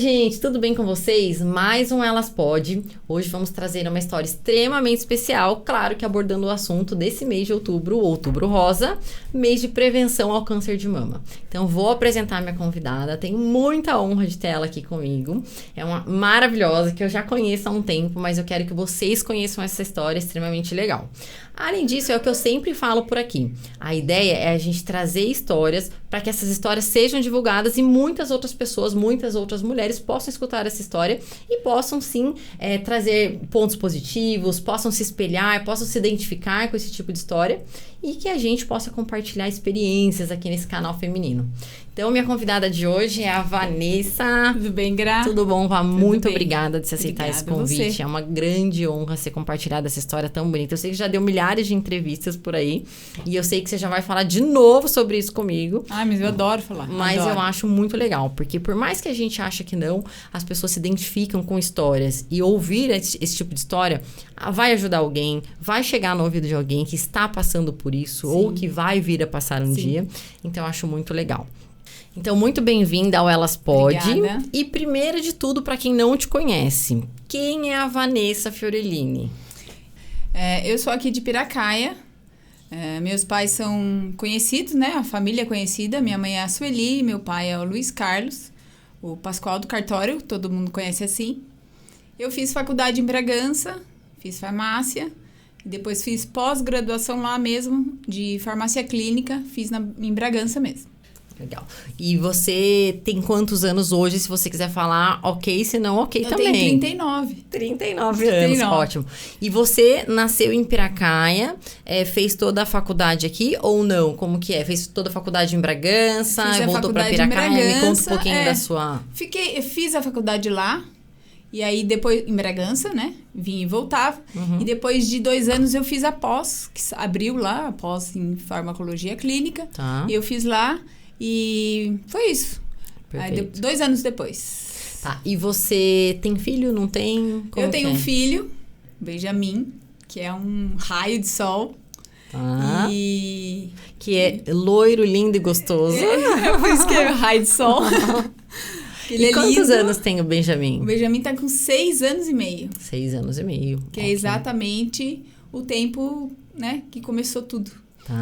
gente, tudo bem com vocês? Mais um Elas Pode. Hoje vamos trazer uma história extremamente especial, claro que abordando o assunto desse mês de outubro, o Outubro Rosa, mês de prevenção ao câncer de mama. Então vou apresentar minha convidada, tenho muita honra de ter ela aqui comigo. É uma maravilhosa que eu já conheço há um tempo, mas eu quero que vocês conheçam essa história extremamente legal. Além disso, é o que eu sempre falo por aqui. A ideia é a gente trazer histórias para que essas histórias sejam divulgadas e muitas outras pessoas, muitas outras mulheres possam escutar essa história e possam sim trazer pontos positivos, possam se espelhar, possam se identificar com esse tipo de história e que a gente possa compartilhar experiências aqui nesse canal feminino. Então, minha convidada de hoje é a Vanessa. Tudo bem, Gra? Tudo bom, Vá? Tudo Muito bem. obrigada de se aceitar esse convite. Você. É uma grande honra ser compartilhada essa história tão bonita. Eu sei que já deu milhares de entrevistas por aí. E eu sei que você já vai falar de novo sobre isso comigo. Ah, mas eu adoro falar. Mas adoro. eu acho muito legal. Porque por mais que a gente ache que não, as pessoas se identificam com histórias. E ouvir esse tipo de história vai ajudar alguém. Vai chegar no ouvido de alguém que está passando por isso. Sim. Ou que vai vir a passar um Sim. dia. Então eu acho muito legal. Então, muito bem-vinda ao Elas Pode. Obrigada. E primeiro de tudo, para quem não te conhece, quem é a Vanessa Fiorellini? Eu sou aqui de Piracaia. Meus pais são conhecidos, né? A família é conhecida. Minha mãe é a Sueli, meu pai é o Luiz Carlos, o Pascoal do Cartório, todo mundo conhece assim. Eu fiz faculdade em Bragança, fiz farmácia, e depois fiz pós-graduação lá mesmo, de farmácia clínica, fiz em Bragança mesmo. Legal. E você tem quantos anos hoje, se você quiser falar ok, se não ok também? Eu tenho 39. 39 anos, ótimo. E você nasceu em Piracaia, fez toda a faculdade aqui ou não? Como que é? Fez toda a faculdade em Bragança, voltou para Piracaia? Me conta um pouquinho da sua... Fiz a faculdade lá, e aí depois, em Bragança, né? Vim e voltava. Uhum. E depois de 2 anos eu fiz a pós, que abriu lá, a pós em farmacologia clínica. Tá. Eu fiz lá e foi isso. Aí, 2 anos depois. Tá. E você tem filho, não tem? Como eu tenho um filho, Benjamin, que é um raio de sol. Tá. E... Que é loiro, lindo e gostoso. Por isso que é raio de sol. Ele E quantos lindo. anos tem o Benjamin? O Benjamin tá com 6 anos e meio. 6 anos e meio. Que é exatamente o tempo, né, que começou tudo. Tá.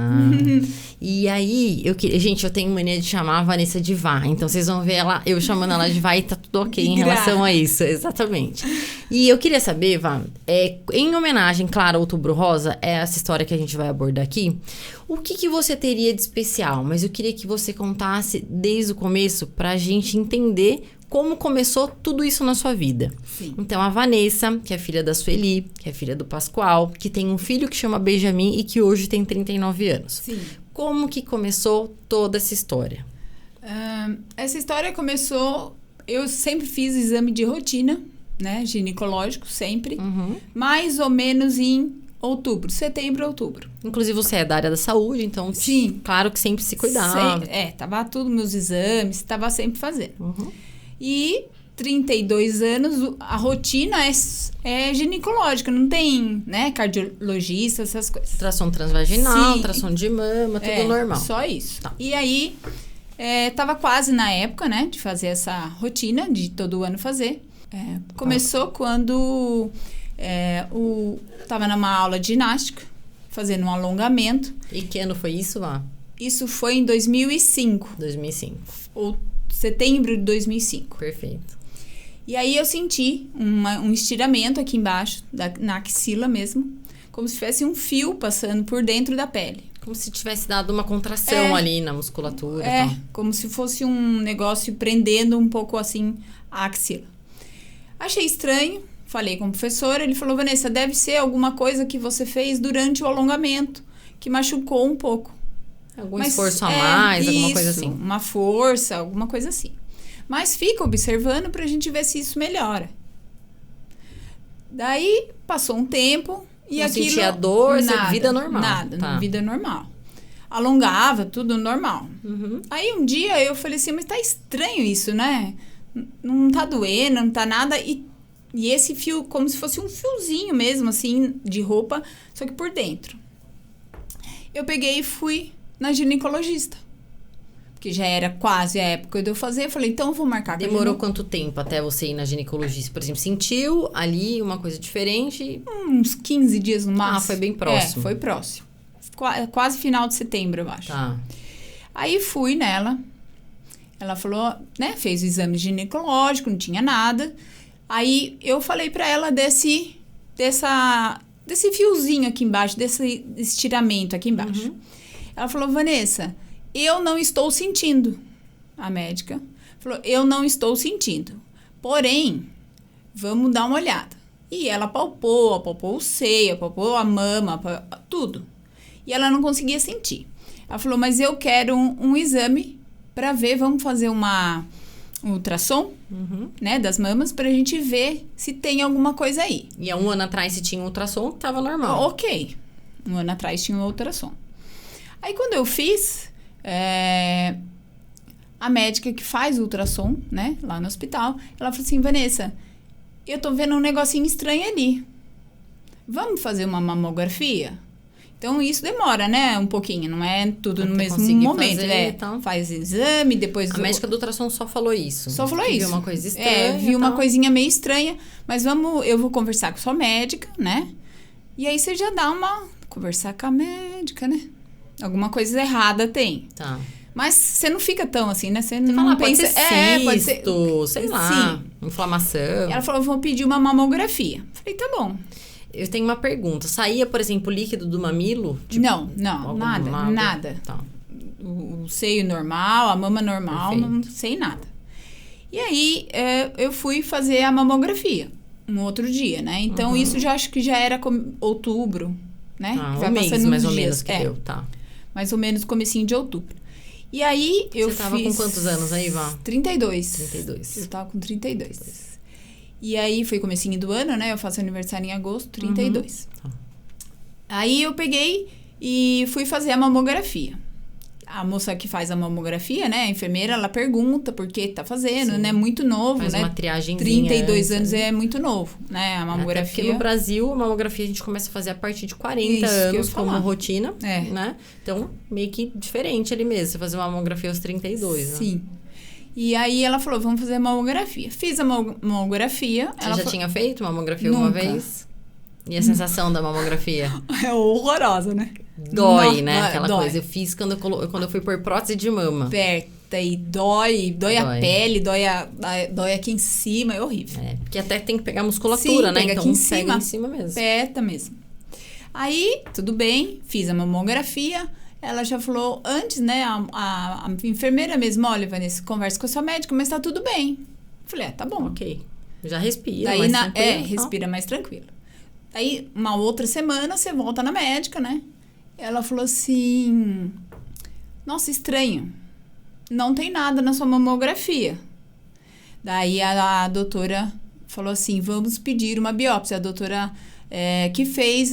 E aí, gente, eu tenho mania de chamar a Vanessa de Vá. Então, vocês vão ver eu chamando ela de Vá e tá tudo ok em relação a isso. Exatamente. E eu queria saber, Vá, em homenagem, claro, ao Outubro Rosa, é essa história que a gente vai abordar aqui. O que você teria de especial? Mas eu queria que você contasse desde o começo pra gente entender como começou tudo isso na sua vida. Sim. Então, a Vanessa, que é filha da Sueli, que é filha do Pascoal, que tem um filho que chama Benjamin e que hoje tem 39 anos. Sim. Como que começou toda essa história? Essa história começou... Eu sempre fiz exame de rotina, né? Ginecológico, sempre. Uhum. Mais ou menos em setembro, outubro. Inclusive, você é da área da saúde, então... Sim. Claro que sempre se cuidava. Tava tudo meus exames, tava sempre fazendo. Uhum. E 32 anos, a rotina é ginecológica, não tem, né, cardiologista, essas coisas. Tração transvaginal, Sim. Tração de mama, tudo normal. Só isso. Tá. E aí, tava quase na época, né, de fazer essa rotina, de todo ano fazer. Começou quando tava numa aula de ginástica, fazendo um alongamento. E que ano foi isso, Vá? Isso foi em 2005. 2005. Ou setembro de 2005. Perfeito. E aí eu senti um estiramento aqui embaixo, na axila mesmo, como se tivesse um fio passando por dentro da pele. Como se tivesse dado uma contração ali na musculatura. Tal. Como se fosse um negócio prendendo um pouco assim a axila. Achei estranho, falei com o professor, ele falou, Vanessa, deve ser alguma coisa que você fez durante o alongamento, que machucou um pouco. Algum esforço a mais, alguma coisa assim. Uma força, alguma coisa assim. Mas fica observando pra gente ver se isso melhora. Daí, passou um tempo e não aquilo... sentia dor, nada, vida normal. Nada, tá. Vida normal. Alongava, tudo normal. Uhum. Aí um dia eu falei assim, mas tá estranho isso, né? Não tá doendo, não tá nada. E esse fio, como se fosse um fiozinho mesmo, assim, de roupa, só que por dentro. Eu peguei e fui na ginecologista. porque já era quase a época de eu fazer. Eu falei, então eu vou marcar. Demorou quanto tempo até você ir na ginecologista? Por exemplo, sentiu ali uma coisa diferente? Uns 15 dias no máximo. Foi bem próximo. Foi próximo. Quase final de setembro, eu acho. Tá. Aí fui nela. Ela falou, né? Fez o exame ginecológico, não tinha nada. Aí eu falei pra ela desse fiozinho aqui embaixo, desse estiramento aqui embaixo. Ela falou, Vanessa, eu não estou sentindo. A médica falou, eu não estou sentindo. Porém, vamos dar uma olhada. E ela apalpou o seio, apalpou a mama, tudo. E ela não conseguia sentir. Ela falou, mas eu quero um exame para ver, vamos fazer um ultrassom, né, das mamas, pra gente ver se tem alguma coisa aí. E há um ano atrás, se tinha um ultrassom, tava normal. Ok. Um ano atrás tinha um ultrassom. Aí, quando eu fiz, a médica que faz o ultrassom, né, lá no hospital, ela falou assim, Vanessa, eu tô vendo um negocinho estranho ali. Vamos fazer uma mamografia? Então, isso demora, né, um pouquinho, não é tudo no mesmo momento. Então. Faz exame, depois... A médica do ultrassom só falou isso. Só falou isso. Viu uma coisa estranha. Viu uma coisinha meio estranha, mas eu vou conversar com sua médica, né? E aí você já dá conversar com a médica, né? Alguma coisa errada tem. Tá. Mas você não fica tão assim, né? Você não fala, pensa... pode ser cisto, sei lá, inflamação. Ela falou, vou pedir uma mamografia. Falei, tá bom. Eu tenho uma pergunta. Saía, por exemplo, o líquido do mamilo? Tipo, não, nada. Tá. O seio normal, a mama normal, Perfeito. não sei nada. E aí, eu fui fazer a mamografia um outro dia, né? Então, isso já acho que já era outubro, né? Um mês, mais ou menos, que deu, tá. Mais ou menos comecinho de outubro. E aí, eu fiz... Você tava com quantos anos aí, Vá? 32. Eu tava com 32. E aí, foi comecinho do ano, né? Eu faço aniversário em agosto, 32. Aí, eu peguei e fui fazer a mamografia. A moça que faz a mamografia, né? A enfermeira, ela pergunta por que tá fazendo, né? Muito novo, faz né? Uma triagemzinha 32 anos é muito novo, né? A mamografia... Até porque no Brasil, a mamografia a gente começa a fazer a partir de 40 anos como rotina, né? Então, meio que diferente ali mesmo. Você fazer uma mamografia aos 32, Sim. Né? E aí, ela falou, vamos fazer a mamografia. Fiz a mamografia. Você já tinha feito mamografia alguma vez? E a sensação da mamografia? É horrorosa, né? Dói, né? Aquela coisa. Eu fiz quando eu fui pôr prótese de mama. Aperta e dói a pele, dói aqui em cima, é horrível. Porque até tem que pegar musculatura, Sim, né? Pega então aqui em cima, pega em cima mesmo. Aperta mesmo. Aí, tudo bem, fiz a mamografia. Ela já falou antes, né? A enfermeira mesmo, olha, Vanessa, conversa com a sua médica, mas tá tudo bem. Falei, tá bom. Ok. Já respira Daí, mais tranquilo. respira mais tranquilo. Aí, uma outra semana, você volta na médica, né? Ela falou assim, nossa, estranho. Não tem nada na sua mamografia. Daí, a doutora falou assim, vamos pedir uma biópsia. A doutora que fez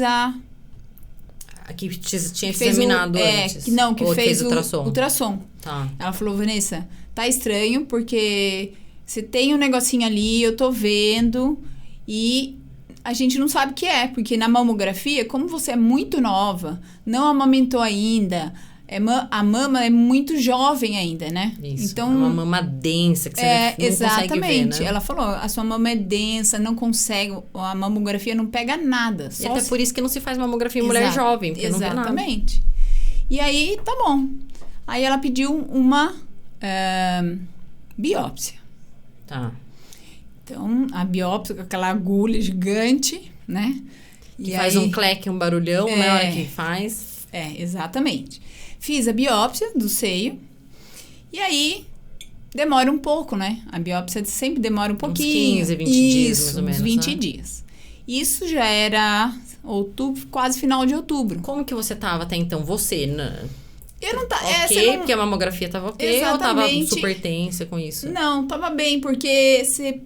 que tinha examinado antes. Que fez o ultrassom. Tá. Ela falou, Vanessa, tá estranho, porque você tem um negocinho ali, eu tô vendo, e a gente não sabe o que é, porque na mamografia, como você é muito nova, não amamentou ainda, a mama é muito jovem ainda, né? Isso, então, é uma mama densa, que você não consegue ver, né? Ela falou, a sua mama é densa, não consegue, a mamografia não pega nada. E até por isso que não se faz mamografia em mulher jovem, porque não vê nada. Exatamente. E aí, tá bom. Aí ela pediu uma biópsia. Tá. Então, a biópsia com aquela agulha gigante, né? Que faz um cleque, um barulhão, né? Na hora que faz. Exatamente. Fiz a biópsia do seio. E aí, demora um pouco, né? A biópsia sempre demora um pouquinho. Uns 15, 20 dias, mais ou menos. Uns 20 dias. Isso já era outubro, quase final de outubro. Como que você tava até então? Você, né? Eu não tava... porque a mamografia tava ok, ou tava super tensa com isso? Não, tava bem, porque você,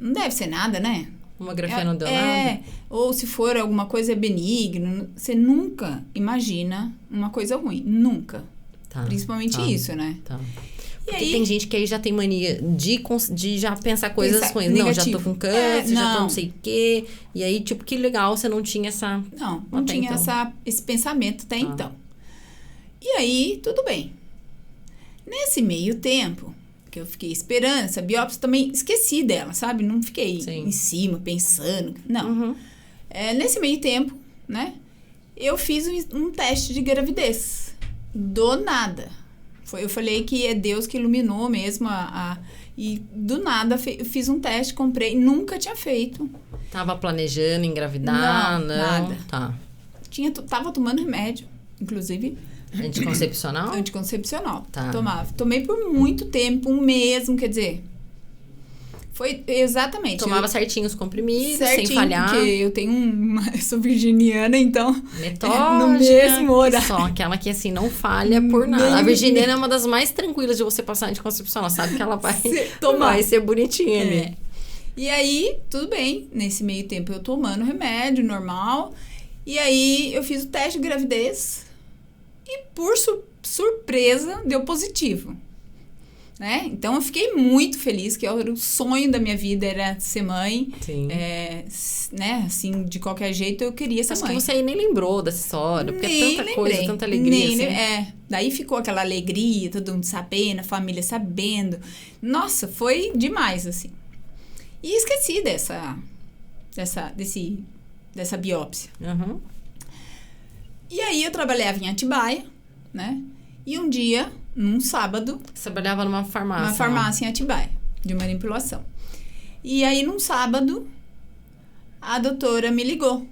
não deve ser nada, né? Mamografia não deu nada? Ou se for alguma coisa benigna, você nunca imagina uma coisa ruim, nunca. Tá, Principalmente isso, né? Tá. Porque aí, tem gente que aí já tem mania de já pensar coisas ruins. Negativo. Não, já tô com câncer, já tô não sei o quê. E aí, que legal, você não tinha essa... Não tinha esse pensamento até então. E aí, tudo bem. Nesse meio tempo, que eu fiquei esperando essa biópsia, também esqueci dela, sabe? Não fiquei Sim. em cima, pensando. Não. Uhum. Nesse meio tempo, né? Eu fiz um teste de gravidez. Do nada. Eu falei que é Deus que iluminou mesmo e do nada eu fiz um teste, comprei, nunca tinha feito. Tava planejando engravidar? Não, Não. nada. Tá. Tava tomando remédio, inclusive. Anticoncepcional? Anticoncepcional. Tá. Tomei por muito tempo, um mês, quer dizer. Foi exatamente. Tomava certinho os comprimidos, certinho, sem falhar. Porque eu eu sou virginiana, então. Metódica. No mesmo horário. Só aquela que assim não falha por nada. A virginiana é uma das mais tranquilas de você passar anticoncepcional. Sabe que ela vai vai ser bonitinha ali. E aí, tudo bem. Nesse meio tempo eu tomando remédio normal. E aí eu fiz o teste de gravidez. E por surpresa deu positivo. Né? Então eu fiquei muito feliz, que era o sonho da minha vida, era ser mãe. Sim. Né? Assim, de qualquer jeito eu queria ser Acho mãe. que você aí nem lembrou dessa história, porque Nem é tanta lembrei. coisa, tanta alegria. Daí ficou aquela alegria, todo mundo sabendo, a família sabendo. Nossa, foi demais, assim. E esqueci dessa biópsia. Uhum. E aí eu trabalhava em Atibaia, né? E um dia, num sábado... Você trabalhava numa farmácia. Uma farmácia em Atibaia, de manipulação. E aí, num sábado, a doutora me ligou.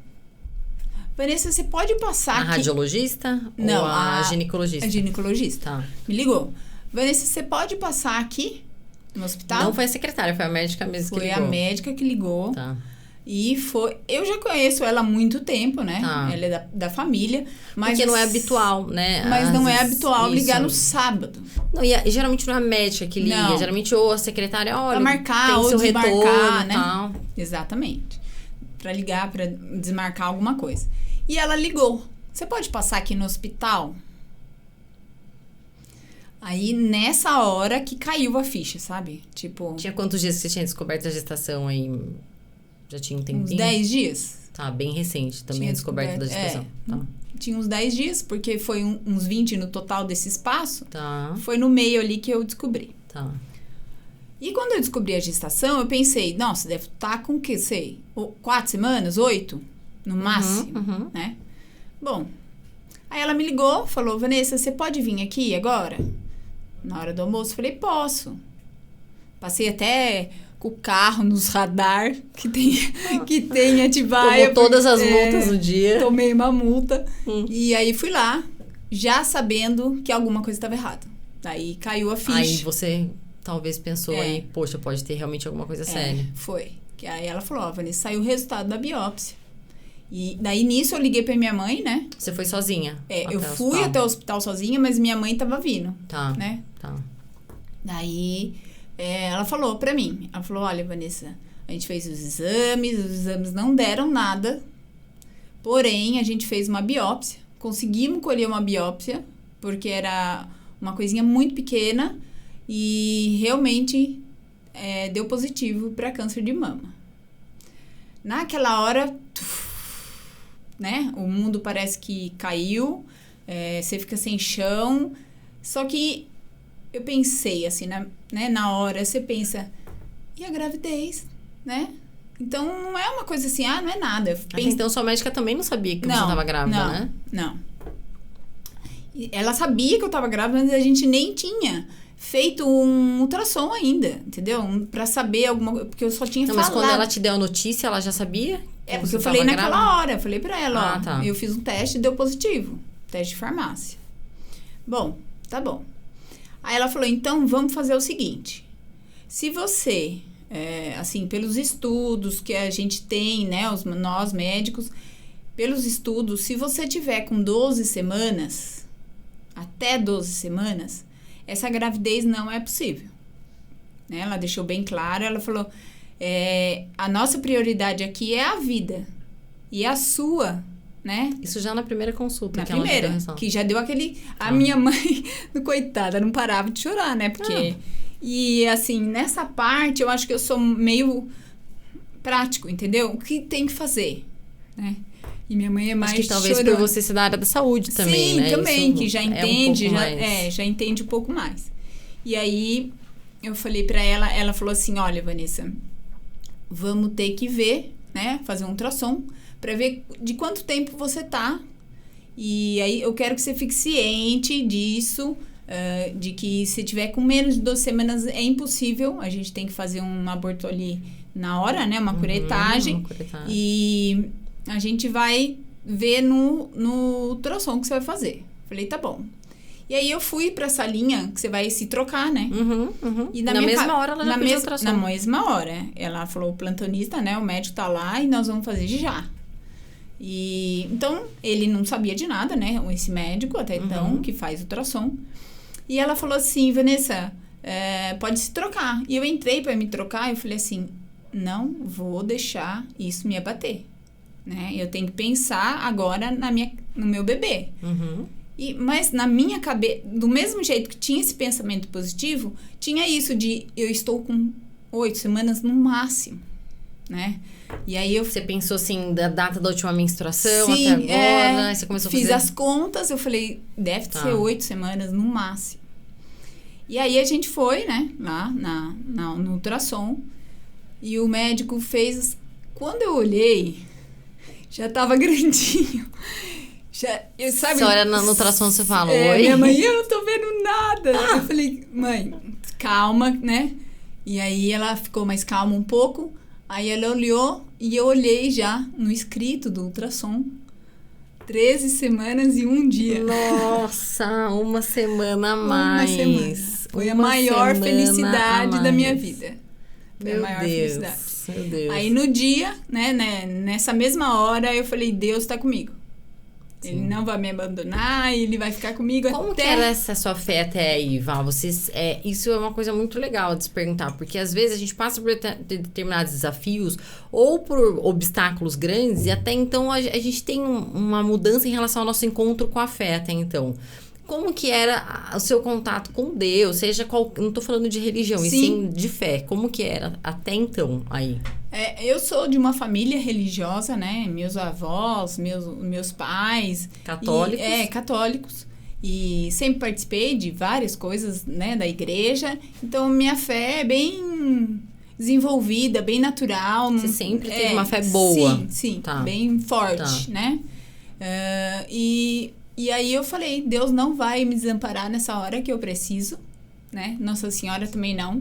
Vanessa, você pode passar A aqui... radiologista? Não, ou a ginecologista? A ginecologista. Tá. Me ligou. Vanessa, você pode passar aqui no hospital? Não foi a secretária, foi a médica mesmo que ligou. Foi a médica que ligou. Tá. E foi... Eu já conheço ela há muito tempo, né? Tá. Ela é da família. Mas Porque não é habitual, né? Mas não é Às vezes, habitual ligar isso. no sábado. Não, e geralmente não é a médica que liga. Não. Geralmente ou a secretária, olha, Pra marcar tem ou seu desmarcar, retorno, né? tal. Exatamente. Pra ligar, pra desmarcar alguma coisa. E ela ligou. Você pode passar aqui no hospital? Aí, nessa hora que caiu a ficha, sabe? Tipo... Tinha quantos dias que você tinha descoberto a gestação aí? Já tinha um tempinho? Uns 10 dias. Tá, bem recente também Tinha a descoberta da gestação. Tá. Tinha uns 10 dias, porque foi uns 20 no total desse espaço. Tá, Foi no meio ali que eu descobri. tá. E quando eu descobri a gestação, eu pensei, nossa, deve estar com o quê? Sei, 4 semanas, 8? No máximo, Uhum. né? Bom, aí ela me ligou, falou, Vanessa, você pode vir aqui agora? Na hora do almoço, falei, posso. Passei até com o carro nos radar que tem em Atibaia. Tomou todas as multas no dia. Tomei uma multa. E aí fui lá, já sabendo que alguma coisa estava errada. Daí caiu a ficha. Aí você talvez pensou aí, poxa, pode ter realmente alguma coisa séria. Foi. Que aí ela falou, ó, Vanessa, saiu o resultado da biópsia. E daí nisso eu liguei pra minha mãe, né? Você foi sozinha? Eu fui até o hospital sozinha, mas minha mãe tava vindo. Tá. Né? Tá. Daí ela falou pra mim, ela falou, olha, Vanessa, a gente fez os exames não deram nada, porém a gente fez uma biópsia, conseguimos colher uma biópsia, porque era uma coisinha muito pequena e realmente deu positivo para câncer de mama. Naquela hora, né, o mundo parece que caiu, você fica sem chão, só que eu pensei assim, na hora, você pensa, e a gravidez, né? Então, não é uma coisa assim, não é nada. Então, sua médica também não sabia que você estava grávida, né? Não. Ela sabia que eu estava grávida, mas a gente nem tinha feito um ultrassom ainda, entendeu? Pra saber alguma coisa, porque eu só tinha falado. Mas quando ela te deu a notícia, ela já sabia? Porque eu falei naquela hora, eu falei pra ela, tá. Eu fiz um teste e deu positivo. Teste de farmácia. Bom, tá bom. Aí ela falou, então vamos fazer o seguinte. Se você, assim, pelos estudos que a gente tem, né, nós médicos, pelos estudos, se você tiver com 12 semanas, até 12 semanas, essa gravidez não é possível. Né? Ela deixou bem claro, ela falou, a nossa prioridade aqui é a vida. E a sua, né? Isso já na primeira consulta. Na primeira, que já deu aquele... A minha mãe, coitada, não parava de chorar, né? Porque... E, assim, nessa parte, eu acho que eu sou meio prático, entendeu? O que tem que fazer, né? E minha mãe é mais acho que talvez chorona. por você ser da área da saúde também, Sim, né? também, Isso que já entende, mais... já entende um pouco mais. E aí, eu falei pra ela falou assim, olha, Vanessa, vamos ter que ver, né? Fazer um ultrassom pra ver de quanto tempo você tá. E aí, eu quero que você fique ciente disso, de que se tiver com menos de 12 semanas é impossível. A gente tem que fazer um aborto ali na hora, né? Uma curetagem. Uma curetagem. E a gente vai ver no ultrassom que você vai fazer. Falei, tá bom. E aí eu fui pra salinha que você vai se trocar, né? E na mesma hora ela já pediu ultrassom. Na mesma hora. Ela falou, o plantonista, né? O médico tá lá e nós vamos fazer já. E então, ele não sabia de nada, né? Esse médico, até então, que faz ultrassom. E ela falou assim, Vanessa, pode se trocar. E eu entrei pra me trocar e eu falei assim, não vou deixar isso me abater, né? Eu tenho que pensar agora no meu bebê. Mas na minha cabeça, do mesmo jeito que tinha esse pensamento positivo, tinha isso de eu estou com 8 semanas no máximo, né? E aí Você pensou assim, da data da última menstruação sim, até agora, aí você começou a fazer... Fiz as contas, eu falei, deve ser 8 semanas no máximo. E aí a gente foi, né, lá no ultrassom, e o médico fez... Quando eu olhei, já tava grandinho. Sabe? Você olha no ultrassom, você fala, oi? Minha mãe, eu não tô vendo nada. Eu falei, mãe, calma, né? E aí ela ficou mais calma um pouco. Aí ela olhou e eu olhei já no escrito do ultrassom. 13 semanas e 1 dia. Nossa, uma semana a mais. Uma semana. Foi a maior felicidade da minha vida. Foi a maior felicidade. Meu Deus. Aí no dia, né, nessa mesma hora, eu falei, Deus tá comigo. Sim. Ele não vai me abandonar, ele vai ficar comigo Como até... que era essa sua fé até aí, Val? Isso é uma coisa muito legal de se perguntar, porque às vezes a gente passa por determinados desafios ou por obstáculos grandes e até então a gente tem uma mudança em relação ao nosso encontro com a fé até então. Como que era o seu contato com Deus, seja qual... Não tô falando de religião, e sim de fé. Como que era até então aí? Eu sou de uma família religiosa, né? Meus avós, meus pais... Católicos? Católicos. E sempre participei de várias coisas, né? Da igreja. Então, minha fé é bem desenvolvida, bem natural. Você sempre teve uma fé boa? Sim. Tá. Bem forte, né? E aí eu falei, Deus não vai me desamparar nessa hora que eu preciso, né? Nossa Senhora também não.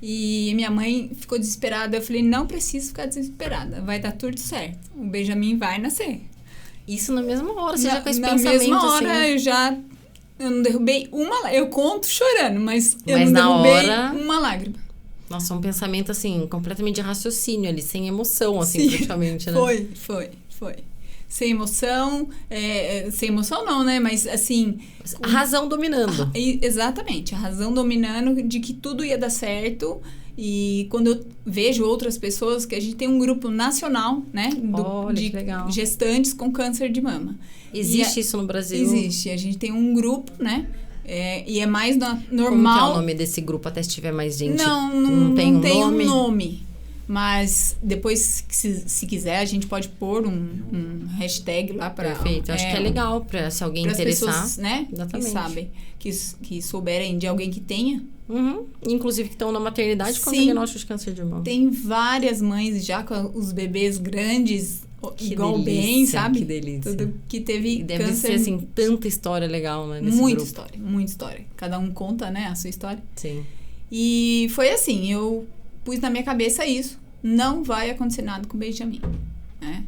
E minha mãe ficou desesperada. Eu falei, não preciso ficar desesperada. Vai dar tudo certo. O Benjamin vai nascer. Isso na mesma hora, você já com esse pensamento na mesma hora, assim... eu não derrubei uma lágrima. Eu conto chorando, mas eu não derrubei uma lágrima. Nossa, um pensamento, assim, completamente de raciocínio ali, sem emoção, assim, Sim, praticamente, né? Foi. Sem emoção, sem emoção não, né? Mas, assim... A razão dominando. Exatamente, a razão dominando de que tudo ia dar certo. E quando eu vejo outras pessoas, que a gente tem um grupo nacional, né? Que legal. Gestantes com câncer de mama. Existe isso no Brasil? Existe. A gente tem um grupo, né? E é mais normal... Como que é o nome desse grupo, até se tiver mais gente? Não tem um nome. Mas depois, se quiser, a gente pode pôr um hashtag lá para... Perfeito. Acho que é legal para se alguém interessar. Pessoas, né? Exatamente. Que sabem, que souberem de alguém que tenha. Inclusive que estão na maternidade com diagnóstico de câncer de mama. Tem várias mães já com os bebês grandes, igual delícia, bem, sabe? Que delícia. Tudo que teve deve câncer. Ser, assim, tanta história legal, né? Nesse Muita grupo. história, muita história. Cada um conta, né? A sua história. Sim. E foi assim, eu pus na minha cabeça isso. Não vai acontecer nada com o Benjamin, né?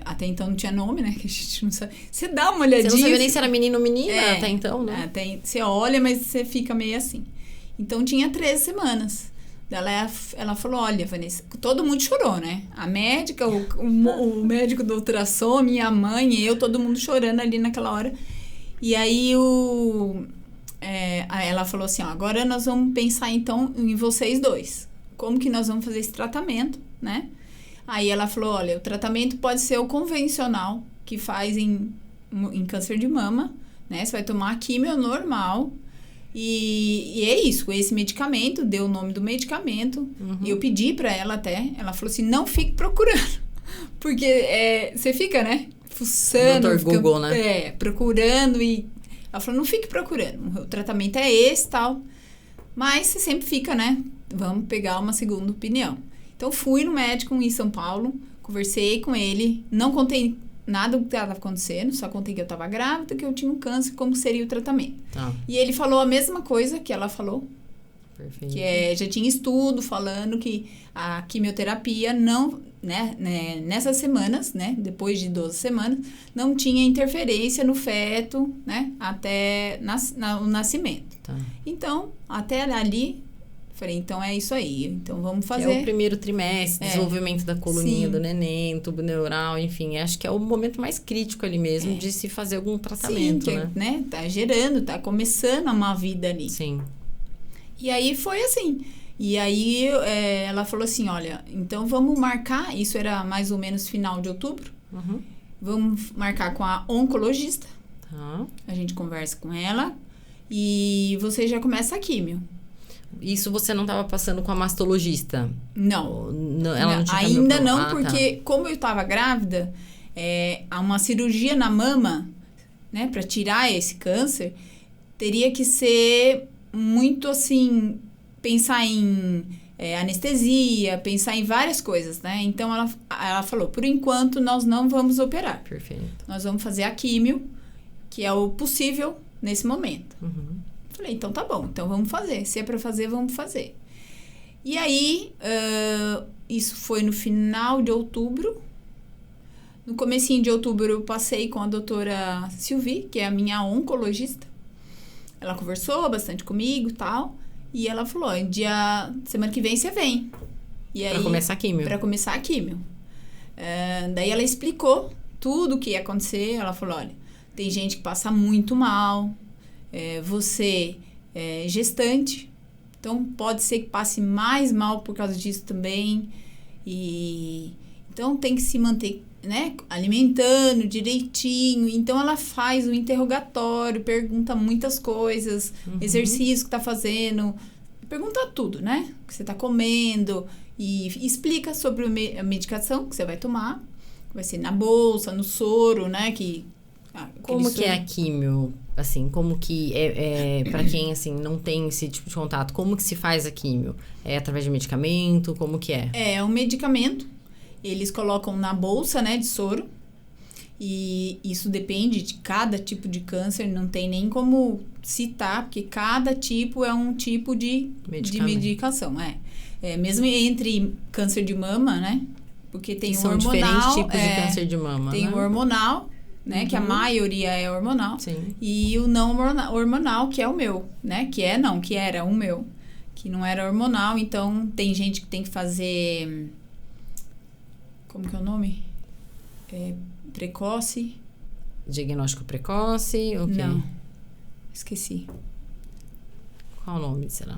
Até então não tinha nome, né? Que a gente não sabe. Você dá uma olhadinha. Você não sabia nem se era menino ou menina até então, né? Você olha, mas você fica meio assim. Então, tinha 13 semanas. Ela falou, olha, Vanessa, todo mundo chorou, né? A médica, o médico do ultrassom, minha mãe, eu, todo mundo chorando ali naquela hora. E aí, ela falou assim, ó, agora nós vamos pensar, então, em vocês dois. Como que nós vamos fazer esse tratamento, né? Aí ela falou, olha, o tratamento pode ser o convencional, que faz em câncer de mama, né? Você vai tomar a quimio normal. E é isso, esse medicamento, deu o nome do medicamento. E eu pedi pra ela até, ela falou assim, não fique procurando. Porque você fica, né? Fuçando. Dr. Google, né? Procurando e Ela falou, não fique procurando, o tratamento é esse e tal. Mas você sempre fica, né? Vamos pegar uma segunda opinião. Então, fui no médico em São Paulo, conversei com ele, não contei nada do que estava acontecendo, só contei que eu estava grávida, que eu tinha um câncer, como seria o tratamento. E ele falou a mesma coisa que ela falou. Perfeito. Que já tinha estudo falando que a quimioterapia não, né, nessas semanas, né, depois de 12 semanas, não tinha interferência no feto, né, até o nascimento. Então, até ali, falei, então é isso aí, então vamos fazer. É o primeiro trimestre, desenvolvimento da coluninha do neném, tubo neural, enfim, acho que é o momento mais crítico ali mesmo de se fazer algum tratamento, né? Tá gerando, tá começando uma vida ali. Sim. E aí foi assim. E aí ela falou assim, olha, então vamos marcar, isso era mais ou menos final de outubro, vamos marcar com a oncologista, a gente conversa com ela e você já começa a químio. Isso você não estava passando com a mastologista? Não. Ela não tinha ainda não, porque como eu estava grávida, há uma cirurgia na mama, né, para tirar esse câncer, teria que ser muito assim, pensar em anestesia, pensar em várias coisas, né? Então, ela falou, por enquanto, nós não vamos operar. Perfeito. Nós vamos fazer a químio, que é o possível nesse momento. Falei, então tá bom, então vamos fazer. Se é pra fazer, vamos fazer. E aí, isso foi no final de outubro. No comecinho de outubro, eu passei com a doutora Sylvie, que é a minha oncologista. Ela conversou bastante comigo e tal. E ela falou, semana que vem você vem. E aí, pra começar a químio. Pra começar a químio. Daí ela explicou tudo o que ia acontecer. Ela falou, olha, tem gente que passa muito mal. Você é gestante. Então, pode ser que passe mais mal por causa disso também. Então, tem que se manter, né, alimentando direitinho. Então, ela faz o interrogatório, pergunta muitas coisas, exercício que tá fazendo, pergunta tudo, né? O que você tá comendo e explica sobre a medicação que você vai tomar. Vai ser na bolsa, no soro, né? Como que é a químio? Assim, como que para quem, assim, não tem esse tipo de contato, como que se faz a químio? É através de medicamento? Como que é? É um medicamento. Eles colocam na bolsa, né, de soro. E isso depende de cada tipo de câncer. Não tem nem como citar, porque cada tipo é um tipo de medicação. Mesmo entre câncer de mama, né? Porque tem são hormonal. Diferentes tipos de câncer de mama, tem o hormonal, né? Que a maioria é hormonal. Sim. E o não hormonal, que é o meu, né? Que era o meu. Que não era hormonal. Então, tem gente que tem que fazer... Como que é o nome? Precoce. Diagnóstico precoce? Okay. Não. Esqueci. Qual o nome será?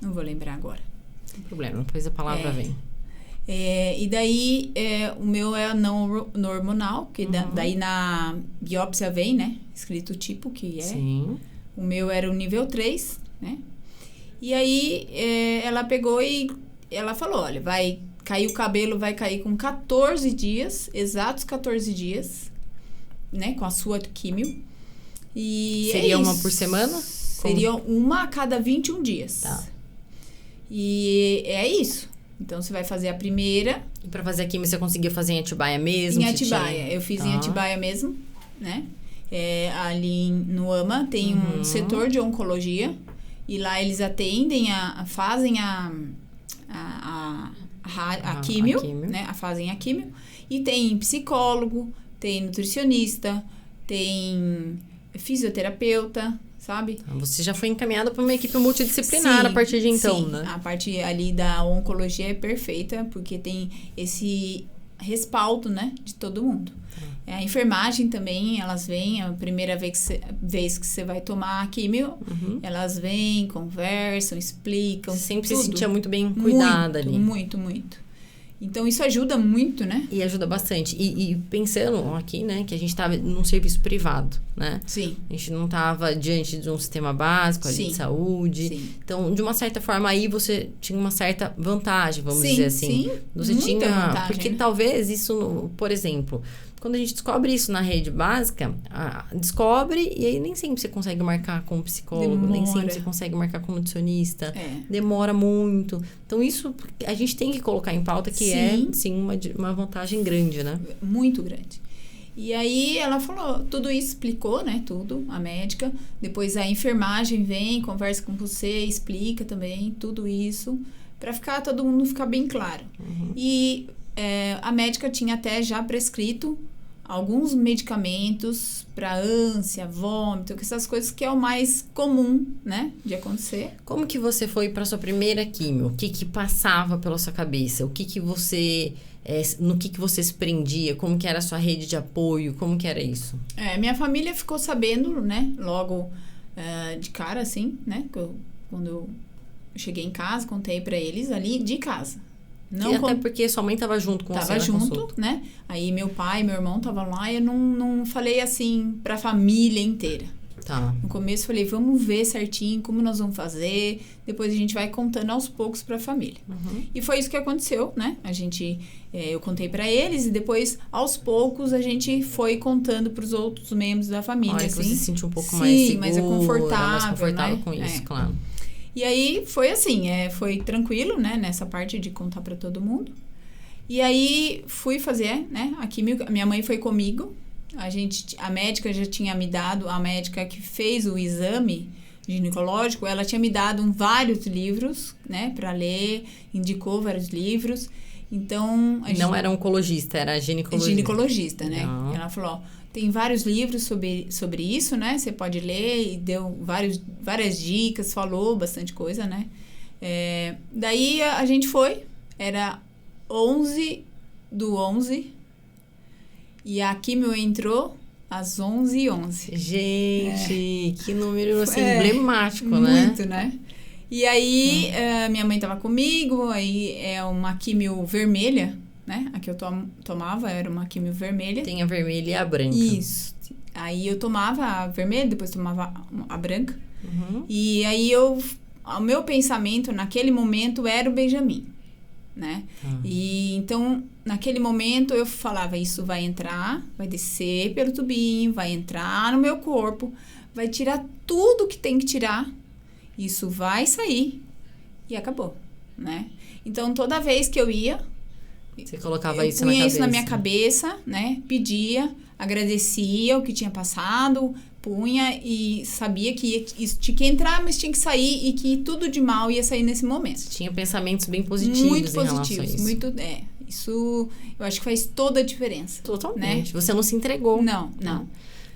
Não vou lembrar agora. Não tem problema, depois a palavra vem. E daí, o meu é não hormonal, que daí na biópsia vem, né? Escrito o tipo que é. Sim. O meu era o nível 3, né? E aí, ela pegou e ela falou, olha, vai cair o cabelo, vai cair com 14 dias, exatos 14 dias, né? Com a sua químio. E seria uma por semana? Seria uma a cada 21 dias. Tá. E é isso. Então, você vai fazer a primeira. E pra fazer a químio, você conseguia fazer em Atibaia mesmo? Em Atibaia. Eu fiz em Atibaia mesmo, né? Ali no AMA tem um setor de oncologia. E lá eles atendem, fazem a químio, né? Fazem a químio. E tem psicólogo, tem nutricionista, tem fisioterapeuta, sabe? Você já foi encaminhada para uma equipe multidisciplinar a partir de então, né? A parte ali da oncologia é perfeita, porque tem esse respaldo, né, de todo mundo. A enfermagem também, elas vêm, a primeira vez que você vai tomar a químio, elas vêm, conversam, explicam. Você sempre tudo. se sentia muito bem cuidada ali. Muito. Então, isso ajuda muito, né? E ajuda bastante. E pensando aqui, né, que a gente estava num serviço privado, né? Sim. A gente não estava diante de um sistema básico ali de saúde. Sim. Então, de uma certa forma, aí você tinha uma certa vantagem, vamos dizer assim. Sim, você muita tinha vantagem, porque né? talvez isso, por exemplo, quando a gente descobre isso na rede básica, descobre e aí nem sempre você consegue marcar com um psicólogo, nem sempre você consegue marcar com um nutricionista. Demora muito. Então, isso a gente tem que colocar em pauta que sim, uma vantagem grande, né? Muito grande. E aí ela falou, tudo isso explicou, né? Tudo, a médica. Depois a enfermagem vem, conversa com você, explica também tudo isso, para todo mundo ficar bem claro. E a médica tinha até já prescrito alguns medicamentos para ânsia, vômito, essas coisas que é o mais comum, né, de acontecer. Como que você foi para sua primeira quimio? O que passava pela sua cabeça? O que você... no que você se prendia? Como que era a sua rede de apoio? Como que era isso? Minha família ficou sabendo, né? Logo de cara, assim, né? Quando eu cheguei em casa, contei pra eles ali de casa. Não até porque sua mãe tava junto com você na consulta. Tava junto, né? Aí meu pai e meu irmão estavam lá e eu não falei assim pra família inteira. Tá. No começo falei, vamos ver certinho como nós vamos fazer. Depois a gente vai contando aos poucos pra família. E foi isso que aconteceu, né? Eu contei pra eles e depois, aos poucos, a gente foi contando pros outros membros da família. Olha, assim. Você se sentiu um pouco mais segura, mais confortável, né? Com isso, claro. E aí, foi assim, foi tranquilo, né? Nessa parte de contar pra todo mundo. E aí, fui fazer, né? A química, minha mãe foi comigo. A médica já tinha me dado, a médica que fez o exame ginecológico, ela tinha me dado vários livros, né, para ler, indicou vários livros. Então... Não era oncologista, era ginecologista. Ginecologista, né? Não. Ela falou, ó, tem vários livros sobre isso, né? Você pode ler, e deu várias dicas, falou bastante coisa, né? Daí a gente foi, era 11/11, e a quimio entrou às 11h11. Gente, que número assim, emblemático, né? Muito, né? E aí, minha mãe tava comigo, aí é uma quimio vermelha, né? A que eu tomava era uma quimio vermelha. Tem a vermelha e a branca. Isso. Aí eu tomava a vermelha, depois tomava a branca. E aí o meu pensamento naquele momento era o Benjamin, né? E então, naquele momento eu falava, isso vai entrar, vai descer pelo tubinho, vai entrar no meu corpo, vai tirar tudo que tem que tirar, isso vai sair e acabou, né? Então, toda vez que eu ia, você colocava isso na cabeça. Eu punha isso na minha cabeça, né? Pedia, agradecia o que tinha passado, punha e sabia que isso tinha que entrar, mas tinha que sair e que tudo de mal ia sair nesse momento. Você tinha pensamentos bem positivos muito em relação a isso. Muito, isso eu acho que faz toda a diferença. Totalmente. Né? Você não se entregou. Não.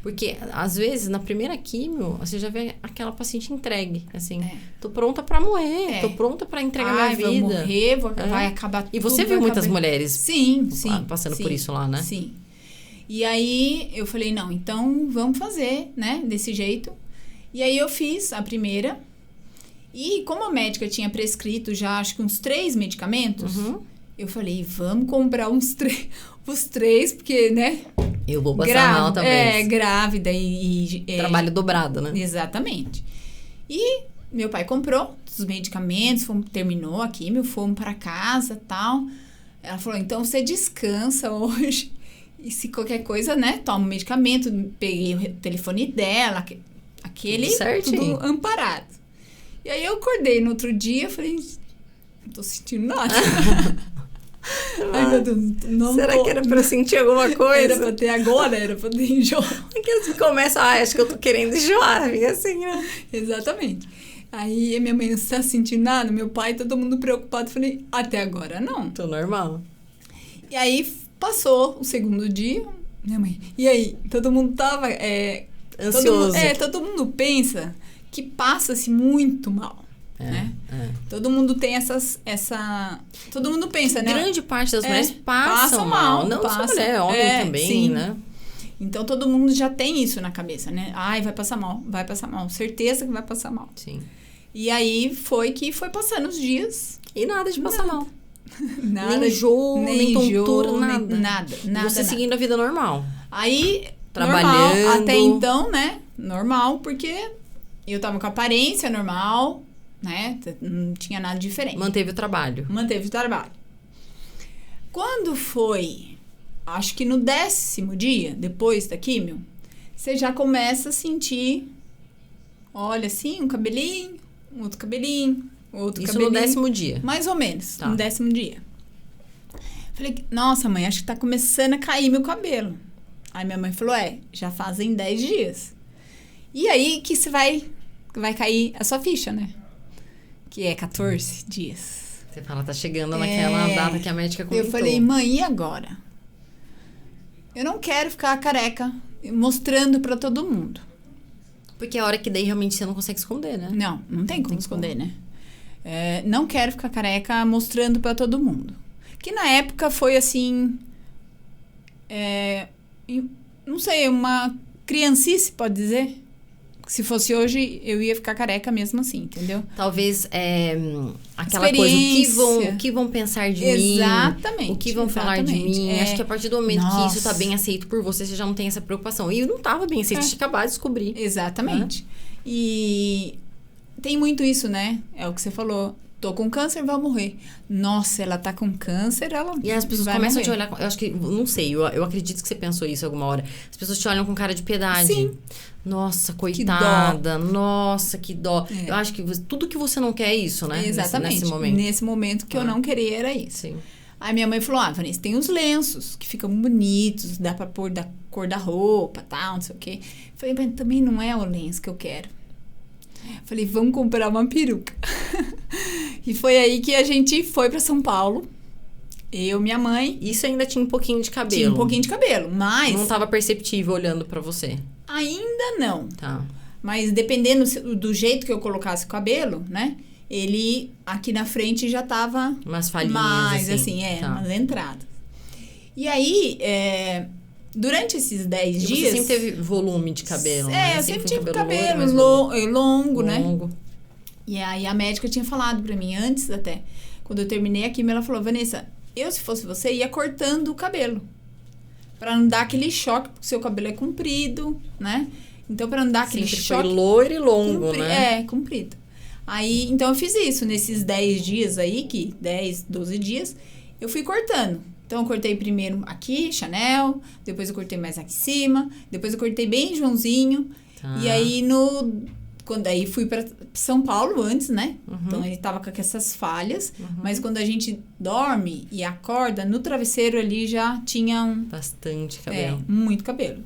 Porque, às vezes, na primeira químio, você já vê aquela paciente entregue, assim. Tô pronta pra morrer, tô pronta pra entregar minha vida. Vou morrer, vai acabar tudo. E você viu muitas mulheres sim, passando por isso lá, né? Sim. E aí, eu falei, não, então vamos fazer, né? Desse jeito. E aí, eu fiz a primeira. E como a médica tinha prescrito já, acho que uns 3 medicamentos, eu falei, vamos comprar os 3, porque, né? Eu vou passar mal também. Grávida trabalho dobrado, né? Exatamente. E meu pai comprou os medicamentos, terminou a quimio, fomos para casa e tal. Ela falou, então você descansa hoje. E se qualquer coisa, né? Toma o medicamento. Peguei o telefone dela, aquele tudo amparado. E aí eu acordei no outro dia, falei, não tô sentindo nada. Ai, meu Deus, será que era pra eu sentir alguma coisa? Era pra ter agora, era pra ter enjoar. É que assim começa, acho que eu tô querendo enjoar, fica assim, né? Exatamente. Aí minha mãe não está sentindo nada, meu pai, todo mundo preocupado. Falei, até agora não. Tô normal. E aí passou o segundo dia, minha mãe. E aí, todo mundo tava ansioso. Todo mundo pensa que passa-se muito mal. Né? Todo mundo tem todo mundo pensa, né? Grande parte das mulheres passam mal. Não só mulher, homem também, sim. Né? Então, todo mundo já tem isso na cabeça, né? Ai, vai passar mal. Certeza que vai passar mal. Sim. E aí, foi passando os dias. E nada de passar mal. Nada. Nem enjoo, nem tontura, nada. Nada. Você seguindo a vida normal. Aí, trabalhando. Normal, até então, né? Normal, porque eu tava com aparência normal, né? Não tinha nada diferente. Manteve o trabalho. Quando foi acho que no 10º dia, depois da químio, você já começa a sentir, olha assim, um cabelinho, outro cabelinho, outro Isso cabelinho. no 10º dia? Mais ou menos, Tá. no 10º dia. Falei, nossa, mãe, acho que tá começando a cair meu cabelo. Aí minha mãe falou, já fazem 10 dias. E aí que você vai cair a sua ficha, né? Que é 14 dias. Você fala, tá chegando naquela data que a médica comentou. Eu falei, mãe, e agora? Eu não quero ficar careca mostrando pra todo mundo. Porque é a hora que daí realmente você não consegue esconder, né? Não tem como esconder, né? Não quero ficar careca mostrando pra todo mundo. Que na época foi assim... não sei, uma criancice, pode dizer? Se fosse hoje, eu ia ficar careca mesmo assim, entendeu? Talvez aquela coisa, o que vão pensar de mim? Exatamente. O que vão falar de mim? Acho que a partir do momento que isso tá bem aceito por você já não tem essa preocupação. E não tava bem aceito, de acabar de descobrir. Exatamente. E tem muito isso, né? É o que você falou. Tô com câncer, vai morrer. Nossa, ela tá com câncer, ela E as pessoas vai começam morrer. a te olhar... Eu acho que... Não sei, eu acredito que você pensou isso alguma hora. As pessoas te olham com cara de piedade. Sim. Nossa, coitada. Nossa, que dó. Eu acho que tudo que você não quer é isso, né? Exatamente. Nesse momento. Nesse momento que eu não queria era isso. Sim. Aí minha mãe falou, Vanessa, tem os lenços que ficam bonitos, dá pra pôr da cor da roupa, tal, não sei o quê. Falei, mas também não é o lenço que eu quero. Falei, vamos comprar uma peruca. E foi aí que a gente foi pra São Paulo. Eu, minha mãe. Isso ainda tinha um pouquinho de cabelo. Tinha um pouquinho de cabelo, mas... Não tava perceptível olhando pra você. Ainda não. Tá. Mas dependendo do jeito que eu colocasse o cabelo, né? Ele, aqui na frente, já tava... Umas falhinhas, mais, assim. Tá. umas entradas. E aí, durante esses 10 E dias... você sempre teve volume de cabelo, né? Eu sempre foi um tive cabelo mas longo, né? longo. E aí, a médica tinha falado pra mim, antes até, quando eu terminei a quimio, ela falou, Vanessa, eu, se fosse você, ia cortando o cabelo. Pra não dar aquele choque, porque o seu cabelo é comprido, né? Então, pra não dar aquele Sempre choque... foi loiro e longo, né? Comprido. Aí, então, eu fiz isso. Nesses 10 dias aí, 10, 12 dias, eu fui cortando. Então, eu cortei primeiro aqui, Chanel. Depois, eu cortei mais aqui em cima. Depois, eu cortei bem Joãozinho. Tá. E aí, quando aí fui pra São Paulo antes, né? Então, ele tava com essas falhas. Mas quando a gente dorme e acorda, no travesseiro ali já tinha bastante cabelo. muito cabelo.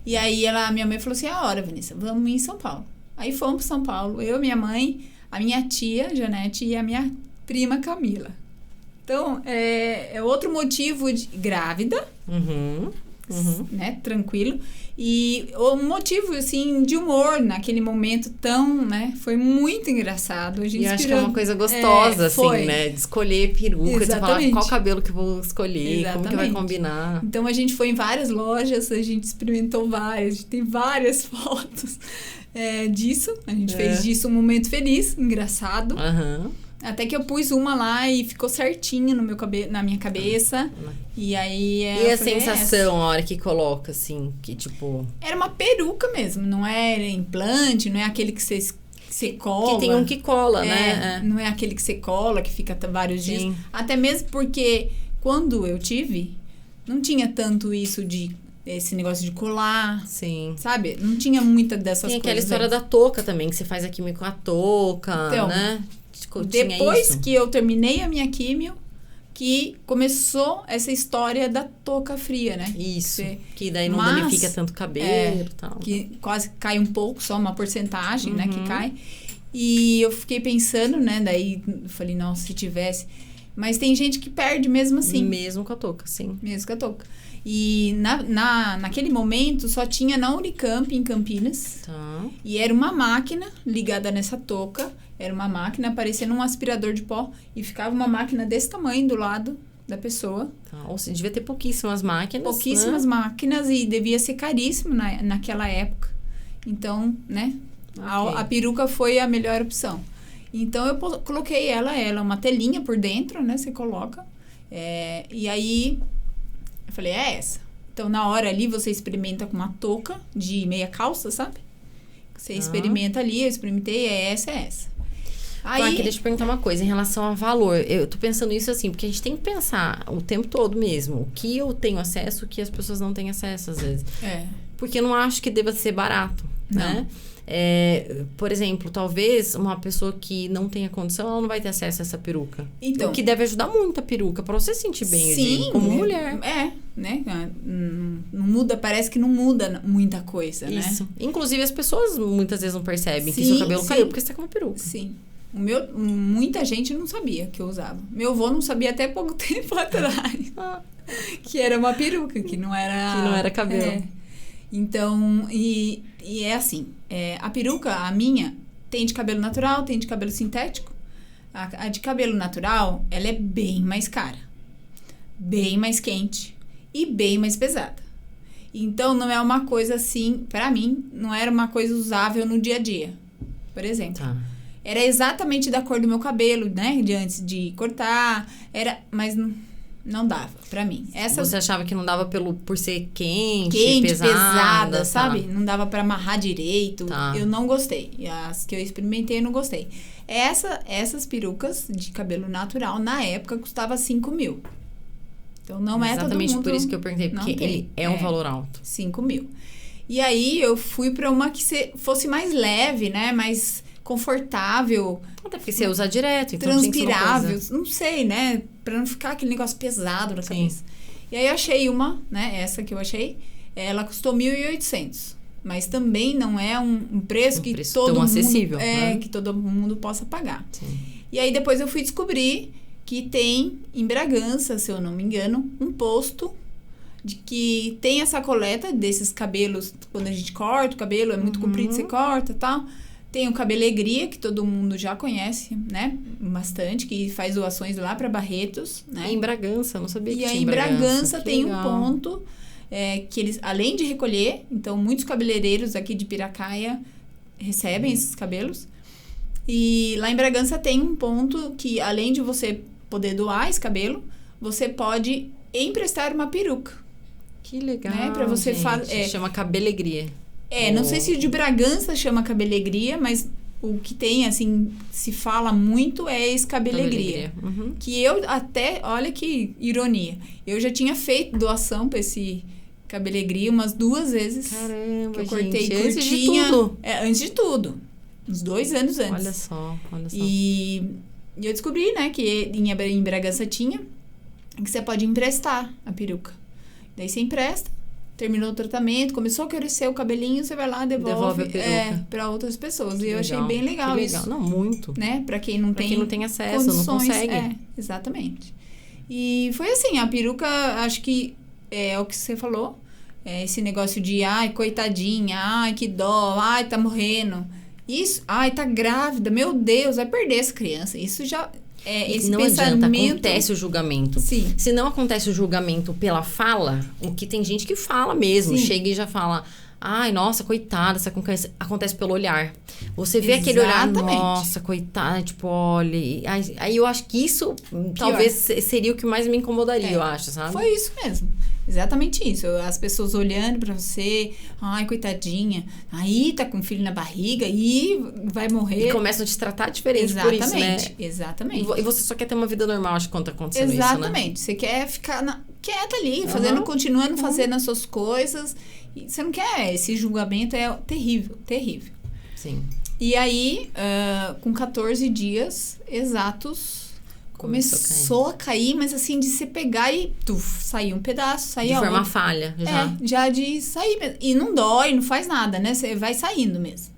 E aí, minha mãe falou assim, a hora, Vanessa, vamos ir em São Paulo. Aí fomos para São Paulo, eu, minha mãe, a minha tia, Janete, e a minha prima, Camila. Então, é outro motivo de grávida, né, tranquilo. E um motivo, assim, de humor naquele momento tão, né, foi muito engraçado. A gente e acho que é uma coisa gostosa, assim, né, de escolher peruca, de falar qual cabelo que eu vou escolher, como que vai combinar. Então, a gente foi em várias lojas, a gente experimentou várias, a gente tem várias fotos disso. A gente fez disso um momento feliz, engraçado. Até que eu pus uma lá e ficou certinho no meu na minha cabeça. E aí... E a sensação, a hora que coloca, assim, que tipo... Era uma peruca mesmo, não era implante, não é aquele que você cola. Que tem um que cola, né? Não é aquele que você cola, que fica vários dias. Até mesmo porque quando eu tive, não tinha tanto isso esse negócio de colar. Sim. Sabe? Não tinha muita dessas coisas. Tem aquela história da touca também, que você faz a químio com a touca, então, né? Depois que eu terminei a minha químio, que começou essa história da touca fria, né? Isso, que daí não danifica tanto cabelo e tal. Que quase cai um pouco, só uma porcentagem, né, que cai. E eu fiquei pensando, né, daí eu falei, nossa, se tivesse... Mas tem gente que perde mesmo assim. Mesmo com a touca, sim. Mesmo com a touca. E naquele momento só tinha na Unicamp, em Campinas. Tá. E era uma máquina ligada nessa touca. Era uma máquina parecendo um aspirador de pó. E ficava uma máquina desse tamanho do lado da pessoa. Tá. Ou seja, devia ter pouquíssimas máquinas. Pouquíssimas máquinas e devia ser caríssimo naquela época. Então, né? A peruca foi a melhor opção. Então, eu coloquei ela uma telinha por dentro, né? Você coloca. E aí, eu falei, é essa. Então, na hora ali, você experimenta com uma touca de meia calça, sabe? Você experimenta ali, eu experimentei, é essa. Aí, deixa eu perguntar uma coisa em relação a valor. Eu tô pensando isso assim, porque a gente tem que pensar o tempo todo mesmo. O que eu tenho acesso, o que as pessoas não têm acesso, às vezes. Porque eu não acho que deva ser barato, né? Por exemplo, talvez uma pessoa que não tenha condição, ela não vai ter acesso a essa peruca. Então, o que deve ajudar muito a peruca, pra você se sentir bem, sim, como mulher. Né? Não muda, parece que não muda muita coisa, isso. Né? Inclusive, as pessoas muitas vezes não percebem que seu cabelo caiu porque você tá com uma peruca. Sim. Muita gente não sabia que eu usava. Meu avô não sabia até pouco tempo atrás. Que era uma peruca, que não era cabelo. Então, e é assim, a peruca, a minha, tem de cabelo natural, tem de cabelo sintético. A de cabelo natural, ela é bem mais cara, bem mais quente e bem mais pesada. Então, não é uma coisa assim, pra mim, não era uma coisa usável no dia a dia, por exemplo. Era exatamente da cor do meu cabelo, né, de antes de cortar, mas não dava pra mim. Você achava que não dava por ser quente, pesada, sabe? Não dava pra amarrar direito. Eu não gostei. As que eu experimentei, eu não gostei. Essas perucas de cabelo natural, na época, custava 5 mil. Então, não é todo mundo... Exatamente por isso que eu perguntei, porque ele é um valor alto. 5 mil. E aí, eu fui pra uma que fosse mais leve, né? Mais confortável. Até porque você usa direto, então transpirável, não sei, né? Pra não ficar aquele negócio pesado na cabeça. E aí eu achei uma, né? Essa que eu achei, ela custou 1.800. Mas também não é um preço que todo tão mundo... acessível, né? Que todo mundo possa pagar. Sim. E aí depois eu fui descobrir que tem em Bragança, se eu não me engano, um posto de que tem essa coleta desses cabelos, quando a gente corta o cabelo, é muito comprido, você corta e tal. Tem o Cabelegria, que todo mundo já conhece, né? Bastante, que faz doações lá para Barretos, né? Em Bragança, não sabia que tinha em Bragança tem um ponto que eles, além de recolher, então muitos cabeleireiros aqui de Piracaia recebem esses cabelos. E lá em Bragança tem um ponto que, além de você poder doar esse cabelo, você pode emprestar uma peruca. Que legal, né? Para você chama Cabelegria. Não sei se o de Bragança chama Cabelegria, mas o que tem, assim, se fala muito é esse Cabelegria. Que eu até, olha que ironia, eu já tinha feito doação para esse Cabelegria umas 2 vezes. Caramba, que eu cortei gente, curtinha. antes de tudo. Antes de tudo. Uns 2 anos antes. Olha só. E eu descobri, né, que em Bragança tinha, que você pode emprestar a peruca. Daí você empresta. Terminou o tratamento, começou a crescer o cabelinho, você vai lá, devolve a peruca. para outras pessoas. Que e eu achei bem legal isso. Não, muito. Né? Para quem não tem acesso, condições, não consegue. Exatamente. E foi assim, a peruca, acho que é o que você falou, esse negócio de, ai, coitadinha, ai, que dó, ai, tá morrendo. Isso, ai, tá grávida, meu Deus, vai perder essa criança. Isso já... esse não pensamento... adianta, acontece o julgamento. Sim. Se não acontece o julgamento pela fala, o que tem gente que fala mesmo, chega e já fala, ai, nossa, coitada, isso acontece pelo olhar. Você vê aquele olhar, nossa, coitada, tipo, olha... Aí eu acho que isso talvez seria o que mais me incomodaria, eu acho, sabe? Foi isso mesmo. Exatamente isso. As pessoas olhando pra você, ai, coitadinha, aí tá com um filho na barriga, aí vai morrer. E começam a te tratar diferente por isso, né? Exatamente. E você só quer ter uma vida normal, acho que quando tá acontecendo isso, né? Exatamente. Você quer ficar quieta ali, continuando fazendo as suas coisas. E você não quer. Esse julgamento é terrível, terrível. Sim. E aí, com 14 dias exatos... Começou a cair, mas assim, de você pegar e sair um pedaço, sair de forma falha, já. Já de sair mesmo. E não dói, não faz nada, né? Você vai saindo mesmo.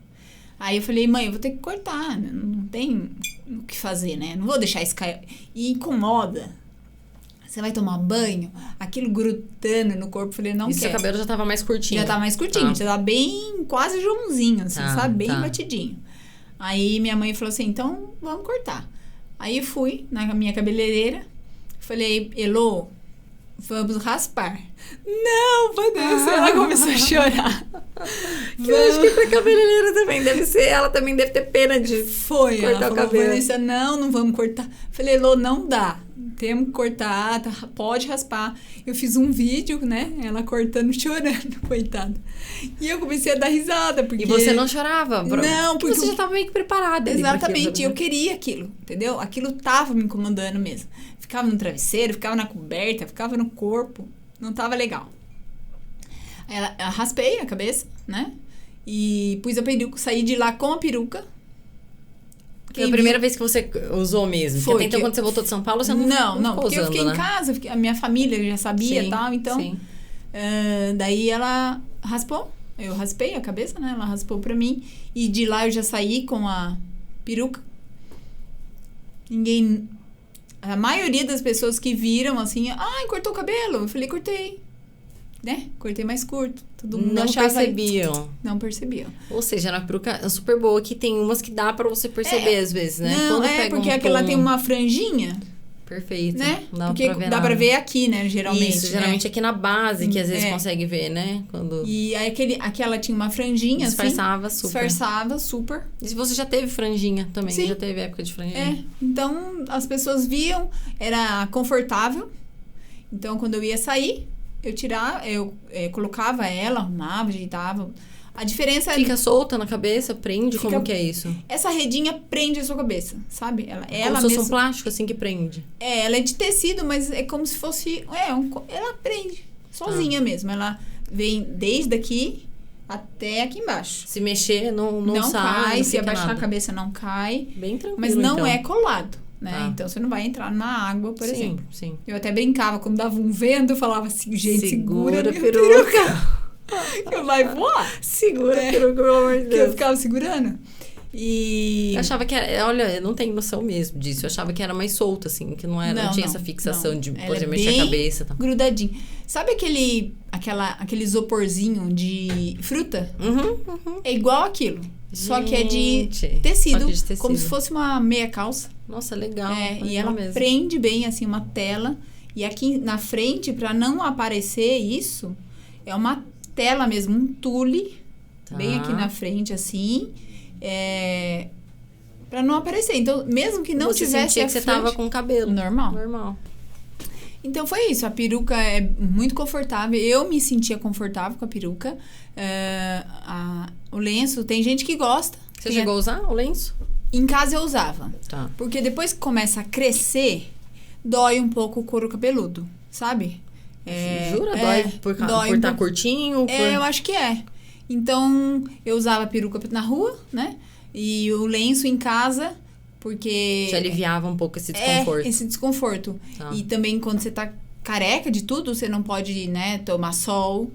Aí eu falei, mãe, eu vou ter que cortar, né? Não tem o que fazer, né? Não vou deixar isso cair. E incomoda. Você vai tomar banho, aquilo grudando no corpo. Eu falei, não quero. E seu cabelo já tava mais curtinho. Já tava mais curtinho, já tava bem, quase Joãozinho, assim, sabe? Bem batidinho. Aí minha mãe falou assim, então vamos cortar. Aí eu fui na minha cabeleireira, falei, Elô, vamos raspar. Não, Vanessa, ela começou a chorar. Que eu acho que pra cabeleireira também deve ser, ela também deve ter pena de cortar o cabelo. Vanessa, não vamos cortar. Falei, Elô, não dá. temos que cortar, pode raspar. Eu fiz um vídeo, né? Ela cortando, chorando, coitada. E eu comecei a dar risada, porque... E você não chorava? Não, porque... Você já estava meio que preparada. Exatamente, eu queria aquilo, entendeu? Aquilo tava me incomodando mesmo. Ficava no travesseiro, ficava na coberta, ficava no corpo. Não tava legal. Aí eu raspei a cabeça, né? E pus a peruca, saí de lá com a peruca. Foi a primeira vez que você usou mesmo? Foi. Porque até então, quando você voltou de São Paulo, você não ficou porque usando, eu fiquei em casa, a minha família já sabia e tal, então... Sim. Daí ela raspou, eu raspei a cabeça, né? Ela raspou pra mim. E de lá eu já saí com a peruca. A maioria das pessoas que viram, assim... Ai, cortou o cabelo? Eu falei, cortei. Né? Cortei mais curto. Todo mundo achava... Não percebiam. Ou seja, na peruca é super boa, que tem umas que dá pra você perceber às vezes, né? Não, porque aquela tem uma franjinha. Perfeito. Né? Não porque dá pra ver aqui, né? Geralmente. Isso, geralmente aqui na base, que às vezes consegue ver, né? E aí aquela tinha uma franjinha, disfarçava assim. Super. Disfarçava super. E você já teve franjinha também? Sim. Já teve época de franjinha? Então, as pessoas viam, era confortável. Então, quando eu ia sair, eu colocava ela, arrumava, ajeitava. A diferença é... Fica solta na cabeça? Prende? Como que é isso? Essa redinha prende a sua cabeça, sabe? Ela como se fosse um plástico, assim, que prende. Ela é de tecido, mas é como se fosse... ela prende sozinha mesmo. Ela vem desde aqui até aqui embaixo. Se mexer, não sai, cai. Não se abaixar nada. A cabeça, não cai. Bem tranquilo, mas não então. é colado, né? Então, você não vai entrar na água, por exemplo. Sim. Eu até brincava, quando dava um vento, eu falava assim, gente, segura a peruca. Eu vai voar. Segura a peruca, pelo amor de Deus. Que eu ficava segurando. E... Eu achava que era... Olha, eu não tenho noção mesmo disso. Eu achava que era mais solta, assim. Que não tinha essa fixação de poder mexer a cabeça. Tá? Grudadinho. Sabe aquele isoporzinho de fruta? Uhum. É igual aquilo. Só que é de tecido. Como se fosse uma meia calça. Nossa, legal. E ela mesmo. Prende bem, assim, uma tela. E aqui na frente, pra não aparecer isso, é uma tela mesmo, um tule, bem aqui na frente, assim, pra não aparecer. Então, mesmo que não tivesse que você tava com o cabelo. Normal. Então, foi isso. A peruca é muito confortável. Eu me sentia confortável com a peruca. O lenço, tem gente que gosta. Você chegou a usar o lenço? Em casa eu usava. Tá. Porque depois que começa a crescer, dói um pouco o couro cabeludo, sabe? Jura? Dói por estar curtinho? Eu acho que é. Então, eu usava peruca na rua, né? E o lenço em casa, porque... Te aliviava um pouco esse desconforto. Esse desconforto. Tá. E também, quando você tá careca de tudo, você não pode, né, tomar sol.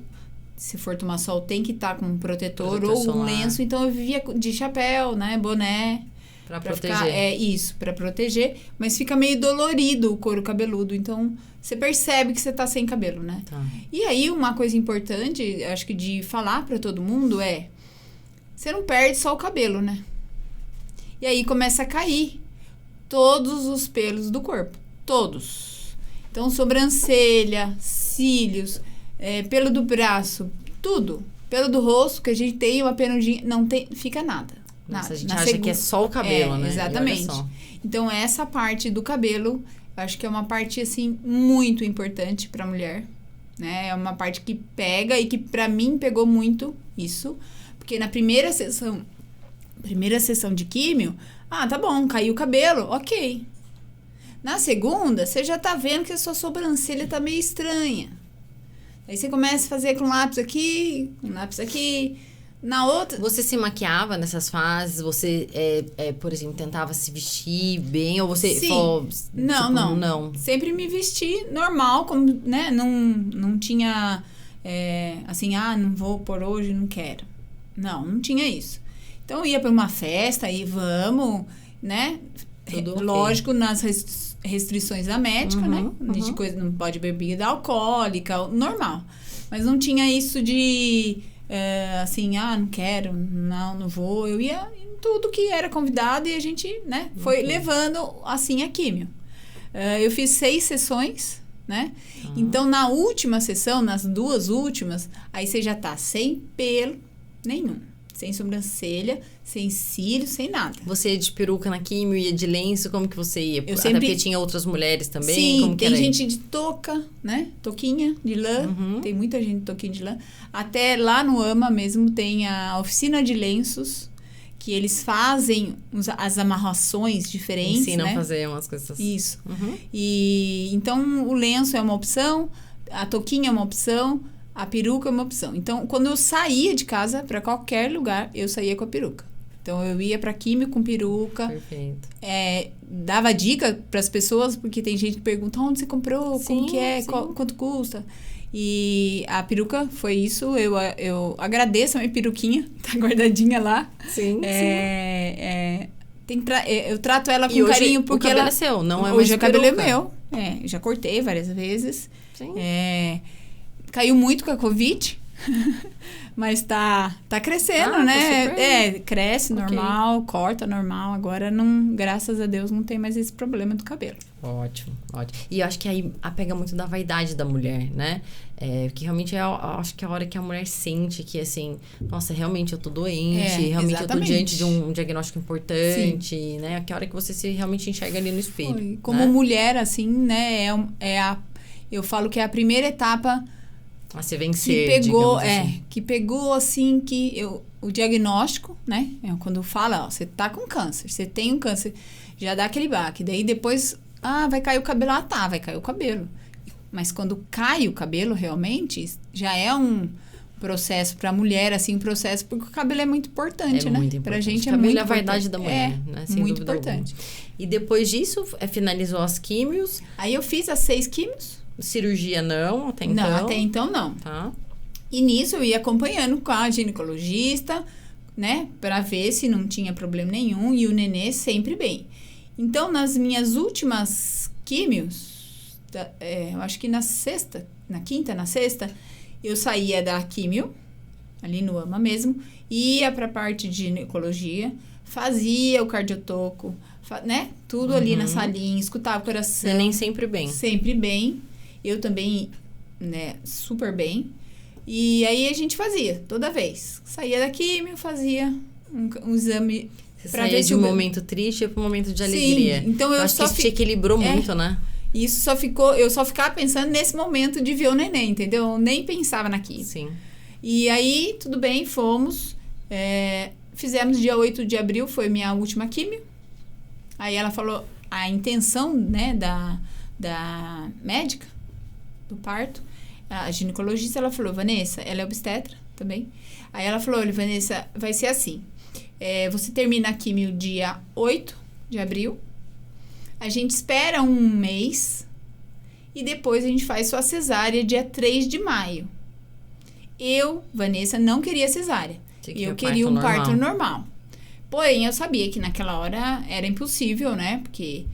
Se for tomar sol, tem que estar com um protetor ou solar. Um lenço. Então, eu vivia de chapéu, né? Boné. Pra proteger. Isso, pra proteger. Mas fica meio dolorido o couro cabeludo. Então, você percebe que você tá sem cabelo, né? Tá. E aí, uma coisa importante, acho que de falar pra todo mundo é... Você não perde só o cabelo, né? E aí, começa a cair todos os pelos do corpo. Todos. Então, sobrancelha, cílios, pelo do tudo. Pelo do rosto, que a gente tem uma penugem... Não tem... Fica nada. Nossa, a gente acha que é só o cabelo, né? Exatamente. Então, essa parte do cabelo, eu acho que é uma parte, assim, muito importante pra mulher, né? É uma parte que pega e que, pra mim, pegou muito isso. Porque na primeira sessão de químio, tá bom, caiu o cabelo, ok. Na segunda, você já tá vendo que a sua sobrancelha tá meio estranha. Aí você começa a fazer com lápis aqui, com lápis aqui... Na outra... Você se maquiava nessas fases? Você, por exemplo, tentava se vestir bem? Ou você... Sim. Falou, Não. Sempre me vesti normal, como, né? Não tinha, assim, não vou por hoje, não quero. Não tinha isso. Então, eu ia para uma festa, aí vamos, né? Tudo lógico, nas restrições da médica, né? De coisa, não pode beber bebida alcoólica, normal. Mas não tinha isso de... assim, não quero, não vou. Eu ia em tudo que era convidado e a gente, né, foi levando, assim, a químio. Eu fiz 6 sessões, né? Então, na última sessão, nas 2 últimas, aí você já tá sem pelo nenhum. sem sobrancelha, sem cílios, sem nada. Você ia de peruca na químio, ia de lenço, como que você ia? Eu Até sempre... porque tinha outras mulheres também? Sim, como que tem era gente de touca, né? Touquinha de lã. Tem muita gente de touquinha de lã. Até lá no AMA mesmo tem a oficina de lenços, que eles fazem as amarrações diferentes, ensinam né? a fazer umas coisas. Isso. E então o lenço é uma opção, a touquinha é uma opção, a peruca é uma opção. Então, quando eu saía de casa para qualquer lugar, eu saía com a peruca. Então, eu ia para químio com peruca. Perfeito. Dava dica para as pessoas, porque tem gente que pergunta onde você comprou, como que é, sim. quanto custa. E a peruca foi isso. Eu agradeço a minha peruquinha, tá guardadinha lá. Sim, Eu trato ela com e hoje carinho, porque o cabelo ela... é seu, não é Hoje mais o cabelo é peruca. meu. Já cortei várias vezes. Sim. Caiu muito com a Covid, mas tá crescendo, né? Tá super... cresce normal, corta normal. Agora, não, graças a Deus, não tem mais esse problema do cabelo. Ótimo. E eu acho que aí apega muito da vaidade da mulher, né? Porque realmente acho que é a hora que a mulher sente que, assim, nossa, realmente eu tô doente, realmente exatamente. eu tô diante de um diagnóstico importante, né? Que é a hora que você se realmente enxerga ali no espelho. Como mulher, assim, né? Eu falo que é a primeira etapa a se vencer, que pegou, assim, o diagnóstico, né? Quando fala, ó, você tá com câncer, você tem um câncer, já dá aquele baque. Daí depois, vai cair o cabelo. Vai cair o cabelo. Mas quando cai o cabelo, realmente, já é um processo pra mulher, assim, porque o cabelo é muito importante, né? Muito importante. Pra gente o cabelo muito é a vaidade da mulher, né? Sem muito dúvida importante. Alguma. E depois disso, finalizou as químios. Aí eu fiz as 6 químios. Cirurgia não, até então? Não, até então não. Tá. E nisso eu ia acompanhando com a ginecologista, né? Pra ver se não tinha problema nenhum. E o nenê sempre bem. Então, nas minhas últimas químios, eu acho que na quinta, na sexta, eu saía da químio, ali no AMA mesmo, ia pra parte de ginecologia, fazia o cardiotoco, né? Tudo ali na salinha, escutava o coração. Você nem sempre bem. Sempre bem. Eu também, né, super bem. E aí a gente fazia, toda vez. Saía da químio, fazia um exame. Você saía de um momento triste para um momento de alegria. Sim, então eu acho só que isso te equilibrou muito, né? Isso eu só ficava pensando nesse momento de ver o neném, entendeu? Eu nem pensava na químio. Sim. E aí, tudo bem, fomos. Fizemos dia 8 de abril, foi minha última químio. Aí ela falou, a intenção, né, da médica, do parto, a ginecologista, ela falou, Vanessa, ela é obstetra também. Aí ela falou, olha, Vanessa, vai ser assim, você termina a químio dia 8 de abril, a gente espera um mês e depois a gente faz sua cesárea dia 3 de maio. Eu, Vanessa, não queria cesárea. Eu queria um parto normal. Porém, eu sabia que naquela hora era impossível, né? Porque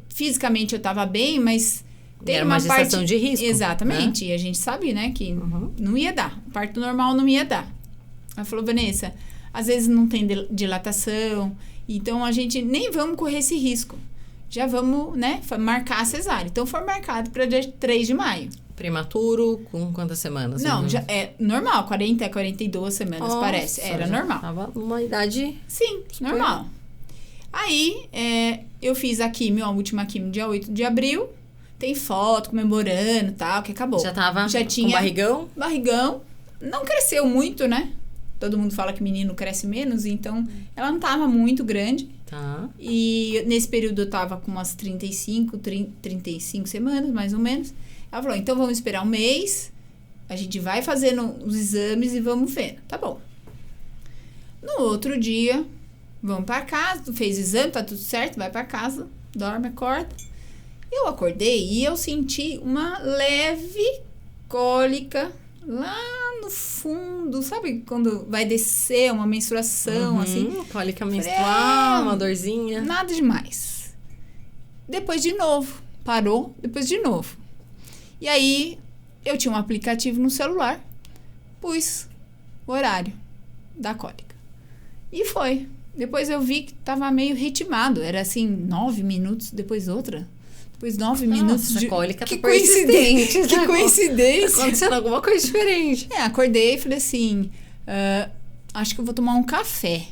fisicamente eu estava bem, mas tem era uma gestação parte... de risco. Exatamente. Né? E a gente sabe, né? Que não ia dar. O parto normal não ia dar. Ela falou, Vanessa, às vezes não tem dilatação, então a gente nem vamos correr esse risco. Já vamos, né? Marcar a cesárea. Então, foi marcado para dia 3 de maio. Prematuro, com quantas semanas? Não, já é normal, 40 a 42 semanas, nossa, parece. Era normal. Tava numa idade... Sim, normal. Aí, eu fiz a químio, a última químio, dia 8 de abril. Tem foto comemorando e tal, que acabou. Já tinha com barrigão? Barrigão. Não cresceu muito, né? Todo mundo fala que menino cresce menos, então ela não tava muito grande. Tá. E nesse período eu tava com umas 35 semanas, mais ou menos. Ela falou, então vamos esperar um mês, a gente vai fazendo os exames e vamos vendo. Tá bom. No outro dia, vamos pra casa, fez o exame, tá tudo certo, vai pra casa, dorme, acorda. Eu acordei e eu senti uma leve cólica lá no fundo, sabe quando vai descer uma menstruação, assim? Cólica menstrual, uma dorzinha. Nada demais. Depois de novo, parou, depois de novo. E aí, eu tinha um aplicativo no celular, pus o horário da cólica. E foi. Depois eu vi que tava meio ritmado, era assim, 9 minutos, depois outra. Depois 9 minutos de... cólica que tá coincidente. Que coincidência. Tá acontecendo alguma coisa diferente. Acordei e falei assim, Acho que eu vou tomar um café.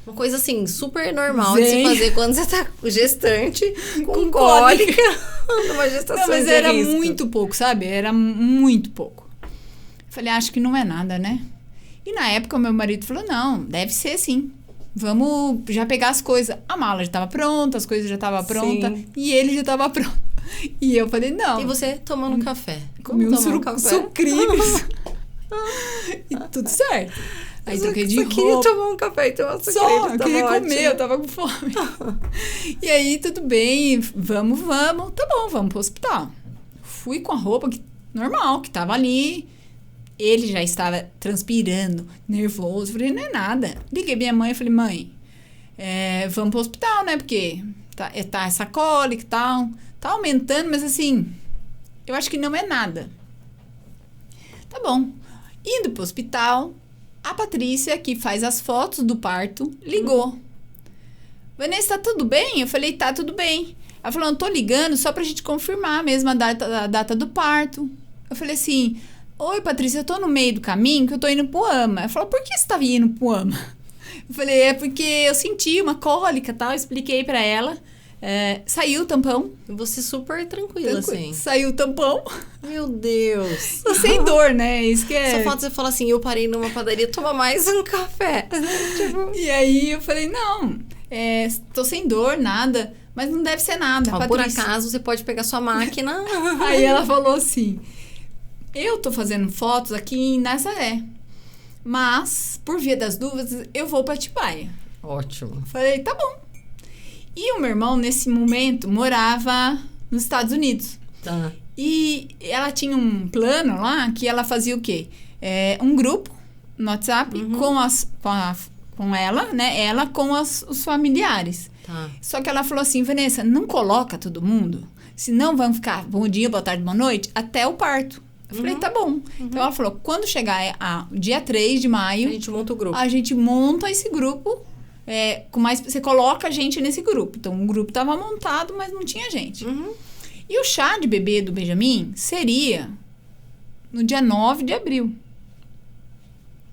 Uma coisa assim, super normal Vem. de se fazer quando você tá gestante, com cólica, numa gestação Não, mas de era risco. muito pouco, sabe? Era muito pouco. Falei, acho que não é nada, né? E na época o meu marido falou, não, deve ser sim. Vamos já pegar as coisas. A mala já estava pronta, as coisas já estavam prontas. Sim. E ele já estava pronto. E eu falei, não. E você tomando café. Comi Vamos uns tomar um café? sucrilhos. E tudo certo. Aí troquei de só roupa. queria tomar um café e tomar um sucrilhos, Só, eu tava queria ótimo. comer, eu tava com fome. E aí, tudo bem, vamos. Tá bom, vamos pro hospital. Fui com a roupa normal, que tava ali. Ele já estava transpirando, nervoso. Falei, não é nada. Liguei minha mãe e falei, mãe, vamos pro hospital, né? Porque tá essa cólica e tal. Tá aumentando, mas assim, eu acho que não é nada. Tá bom. Indo pro hospital, a Patrícia, que faz as fotos do parto, ligou. Vanessa, tá tudo bem? Eu falei, tá tudo bem. Ela falou, não, tô ligando só pra gente confirmar mesmo a data do parto. Eu falei assim, oi, Patrícia, eu tô no meio do caminho que eu tô indo pro AMA. Ela falou, por que você tava indo pro AMA? Eu falei, é porque eu senti uma cólica e tal. Eu expliquei pra ela. Saiu o tampão. Você super tranquila, assim. Saiu o tampão. Meu Deus. E sem dor, né? Isso que é. Só falta você falar assim, eu parei numa padaria, toma mais um café. Tipo... E aí eu falei, não, tô sem dor, nada, mas não deve ser nada. Ó, por acaso, você pode pegar sua máquina. Aí ela falou assim, eu tô fazendo fotos aqui em Nazaré, mas, por via das dúvidas, eu vou pra Atibaia. Ótimo. Falei, tá bom. E o meu irmão, nesse momento, morava nos Estados Unidos. Tá. E ela tinha um plano lá que ela fazia o quê? Um grupo no WhatsApp com ela, né? Ela com os familiares. Tá. Só que ela falou assim, Vanessa, não coloca todo mundo, senão vão ficar bom dia, boa tarde, boa noite, até o parto. Eu falei, tá bom. Então ela falou, quando chegar o dia 3 de maio, A gente monta o grupo. a gente monta esse grupo. Você coloca a gente nesse grupo. Então, o grupo estava montado, mas não tinha gente. E o chá de bebê do Benjamin seria no dia 9 de abril,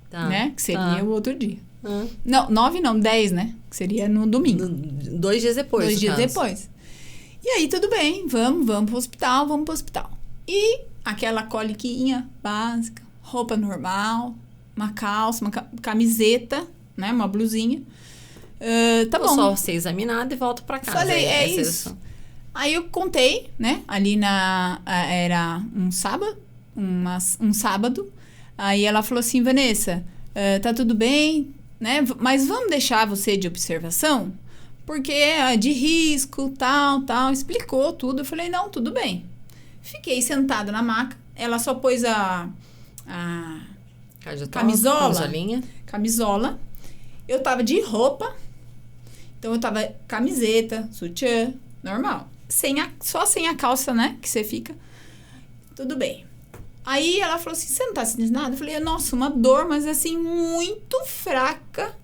Tá. né? Que seria o outro dia. Ah. Não, 9 não, 10, né? Que seria no domingo. 2 dias depois, 2 no dias caso. depois. E aí, tudo bem, vamos pro hospital. E aquela coliquinha básica, roupa normal, uma calça, uma camiseta, né? Uma blusinha. Tá bom. Só ser examinada e volta pra casa. Falei, Essa isso. Aí eu contei, né? Ali era um sábado, um sábado. Aí ela falou assim, Vanessa, tá tudo bem, né? Mas vamos deixar você de observação? Porque é de risco, tal. Explicou tudo. Eu falei, não, tudo bem. Fiquei sentada na maca. Ela só pôs a camisola. Eu tava de roupa. Então, eu tava camiseta, sutiã, normal. Só sem a calça, né? Que você fica. Tudo bem. Aí, ela falou assim, você não tá sentindo nada? Eu falei, nossa, uma dor, mas assim, muito fraca.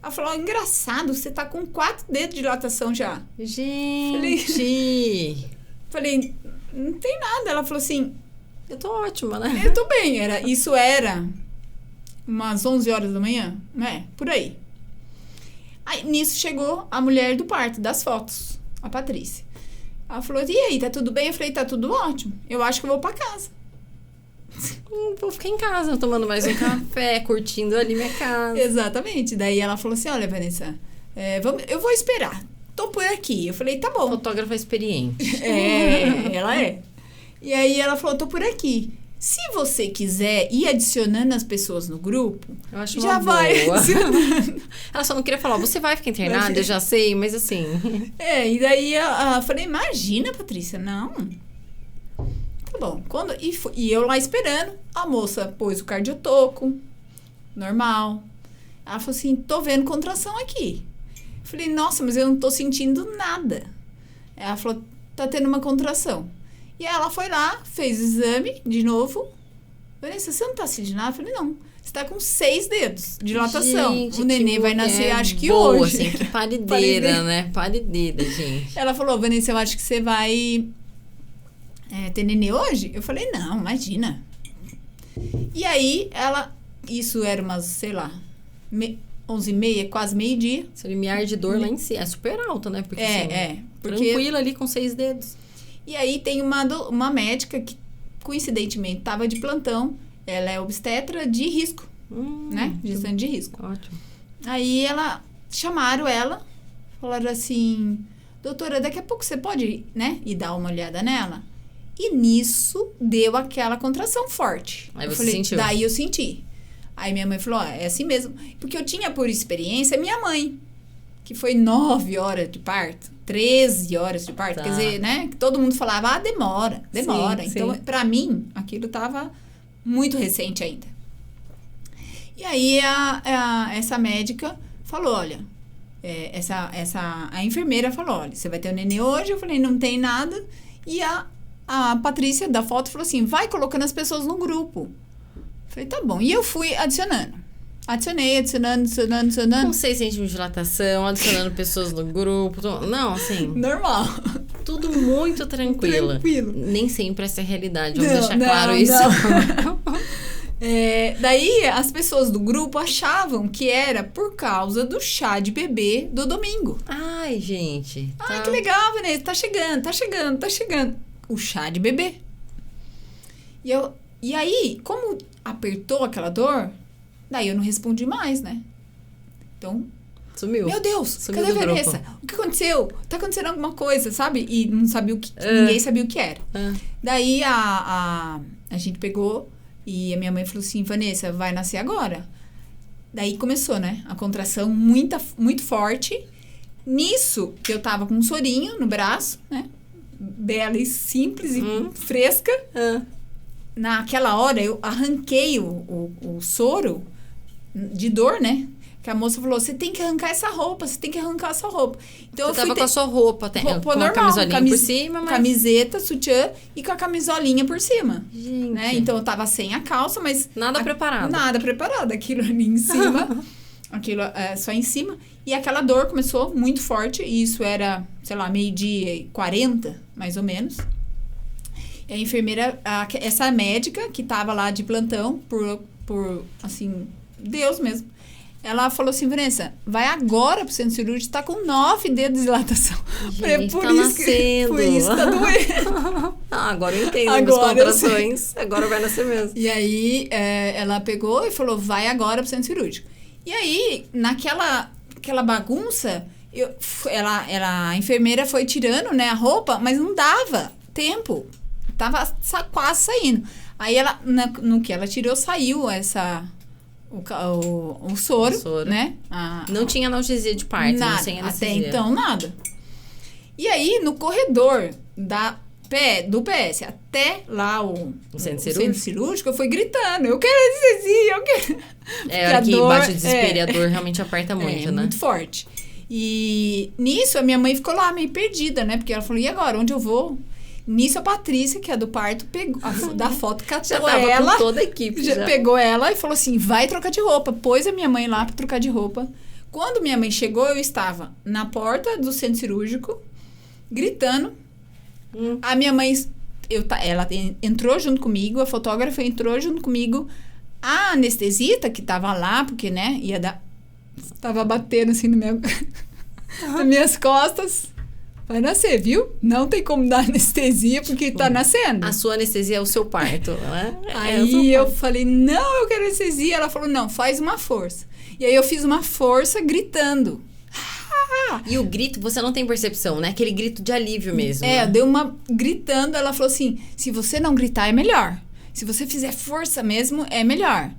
Ela falou, engraçado, você tá com 4 dedos de dilatação já. Gente! Falei, não tem nada. Ela falou assim, eu tô ótima, né? eu tô bem. Isso era umas 11 horas da manhã, né? Por aí. Aí, nisso, chegou a mulher do parto, das fotos, a Patrícia. Ela falou, e aí, tá tudo bem? Eu falei, tá tudo ótimo. Eu acho que eu vou pra casa. Vou ficar em casa, tomando mais um café, curtindo ali minha casa. Exatamente. Daí ela falou assim, olha, Vanessa, eu vou esperar. Tô por aqui. Eu falei, tá bom. Fotógrafa experiente. Ela é. E aí ela falou, tô por aqui. Se você quiser ir adicionando as pessoas no grupo, eu acho já vai adicionando. Ela só não queria falar, você vai ficar internada? Eu já sei, mas assim... E daí eu falei, imagina, Patrícia, não. Tá bom. E eu lá esperando, a moça pôs o cardiotoco, normal. Ela falou assim, tô vendo contração aqui. Eu falei, nossa, mas eu não tô sentindo nada. Ela falou, tá tendo uma contração. E ela foi lá, fez o exame de novo. Vanessa, você não tá sentindo nada? Eu falei, não. Você tá com 6 dedos de dilatação. Gente, o neném vai nascer, acho que boa, hoje. Assim, que parideira, né? Parideira, gente. Ela falou, Vanessa, eu acho que você vai ter neném hoje? Eu falei, não, imagina. E aí, ela Isso era umas, sei lá, 11h30, quase meio-dia. Seu limiar de dor lá em si é super alto, né? Porque, porque... tranquila ali com 6 dedos. E aí tem uma médica que, coincidentemente, estava de plantão. Ela é obstetra de risco, né? Gestante de risco. Ótimo. Aí chamaram ela, falaram assim, doutora, daqui a pouco você pode, né, ir dar uma olhada nela? E nisso deu aquela contração forte. Aí eu você falei, sentiu? Daí eu senti. Aí minha mãe falou, é assim mesmo. Porque eu tinha por experiência minha mãe, que foi 9 horas de parto, 13 horas de parto. Tá. Quer dizer, né, que todo mundo falava, demora. Sim, Então, pra mim, aquilo tava muito recente ainda. E aí essa médica falou, olha, a enfermeira falou, olha, você vai ter o nenê hoje? Eu falei, não tem nada. E a Patrícia da foto falou assim, vai colocando as pessoas no grupo. Eu falei, tá bom. E eu fui adicionando. Adicionando. Com 6 centímetros de dilatação, adicionando pessoas no grupo. Não, assim... Normal. Tudo muito tranquilo. Tranquilo. Nem sempre essa é a realidade, vamos Não, deixar não, claro isso. Daí, as pessoas do grupo achavam que era por causa do chá de bebê do domingo. Ai, gente. Que legal, Vanessa. Tá chegando. O chá de bebê. E aí, como apertou aquela dor, daí eu não respondi mais, né? Então... Sumiu. Meu Deus, Sumiu cadê a do Vanessa? grupo. O que aconteceu? Tá acontecendo alguma coisa, sabe? E não sabia ninguém sabia o que era. Daí a gente pegou e a minha mãe falou assim, Vanessa, vai nascer agora. Daí começou, né? A contração muito forte. Nisso, que eu tava com um sorinho no braço, né? Bela e simples e fresca. Naquela hora, eu arranquei o soro de dor, né? Que a moça falou, você tem que arrancar essa roupa. Então, você tava com a sua roupa, com normal, a camisolinha por cima, mas... Camiseta, sutiã e com a camisolinha por cima. Gente. Né? Então, eu tava sem a calça, mas... Nada preparado. Nada preparado. Aquilo ali em cima. Aquilo só em cima. E aquela dor começou muito forte. E isso era, sei lá, 12h40, mais ou menos. E a enfermeira, essa médica que tava lá de plantão, por assim, Deus mesmo. Ela falou assim, Vanessa, vai agora pro centro cirúrgico, tá com 9 dedos de dilatação. Gente, por isso tá doendo. Agora eu entendo as contrações. Agora vai nascer mesmo. E aí, ela pegou e falou, vai agora pro centro cirúrgico. E aí, naquela bagunça, a enfermeira foi tirando, né, a roupa, mas não dava tempo. Tava quase saindo. Aí, no que ela tirou, saiu o soro, né? Não tinha analgesia de parto, nada, não sem anestesia. Até então, nada. E aí, no corredor do PS até lá o centro cirúrgico, eu fui gritando, eu quero anestesia, eu quero... A hora que bate o desespero e a dor realmente aperta muito, né? muito forte. E nisso, a minha mãe ficou lá meio perdida, né? Porque ela falou, e agora, onde eu vou? Nisso, a Patrícia, que é do parto, pegou da foto, catou já tava ela. Com toda a equipe. Já pegou ela e falou assim, vai trocar de roupa. Pôs a minha mãe lá pra trocar de roupa. Quando minha mãe chegou, eu estava na porta do centro cirúrgico, gritando. A minha mãe, ela entrou junto comigo, a fotógrafa entrou junto comigo. A anestesista, que tava lá, porque, né, tava batendo assim nas minhas costas. Vai nascer, viu? Não tem como dar anestesia porque tá nascendo. A sua anestesia é o seu parto, né? Aí eu falei, não, eu quero anestesia. Ela falou, não, faz uma força. E aí eu fiz uma força gritando. E o grito, você não tem percepção, né? Aquele grito de alívio mesmo. Né? Deu uma gritando. Ela falou assim, se você não gritar é melhor. Se você fizer força mesmo, é melhor.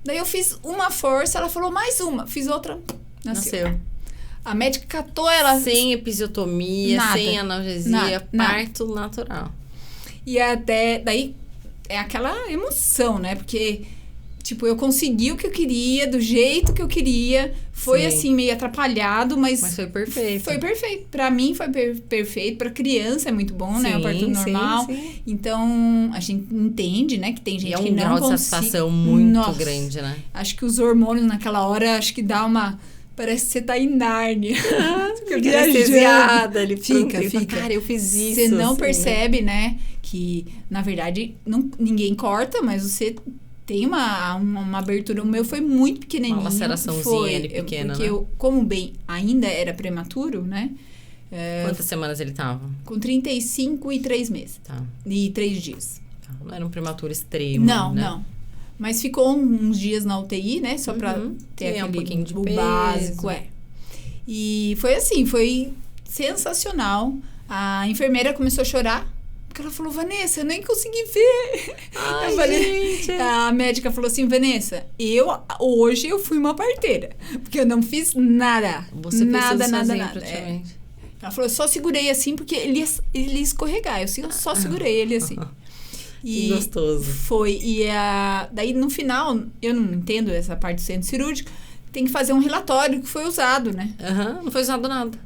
Daí eu fiz uma força, ela falou mais uma. Fiz outra, nasceu. A médica catou ela... Sem episiotomia, sem analgesia, parto natural. E até... Daí, é aquela emoção, né? Porque, tipo, eu consegui o que eu queria, do jeito que eu queria. Foi, assim, meio atrapalhado, mas... Mas foi perfeito. Foi perfeito. Pra mim, foi perfeito. Pra criança é muito bom, né? O parto normal. Sim. Então, a gente entende, né? Que tem gente que não consegue... É um grau de satisfação muito grande, né? Acho que os hormônios naquela hora, acho que dá uma... Parece que você tá em Nárnia. Fica anestesiada. Ele fica. Cara, eu fiz isso. Você não percebe, né? Que, na verdade, ninguém corta, mas você tem uma abertura. O meu foi muito pequenininho. Uma laceraçãozinha ali pequena, porque né? como o Ben ainda era prematuro, né? Quantas semanas ele tava? Com 35 e 3 meses. Tá. E 3 dias. Não era um prematuro extremo, Não, né? não. Mas ficou uns dias na UTI, né? Só pra ter Sim, aquele um pouquinho de o peso. básico, E foi assim, foi sensacional. A enfermeira começou a chorar. Porque ela falou, Vanessa, eu nem consegui ver. Ai, eu falei, gente. a médica falou assim, Vanessa, hoje eu fui uma parteira. Porque eu não fiz nada. Você nada, nada. praticamente. Ela falou, eu só segurei assim, porque ele ia escorregar. Eu só segurei ele assim. Que gostoso. Foi. Daí, no final, eu não entendo essa parte do centro cirúrgico, tem que fazer um relatório que foi usado, né? Não foi usado nada.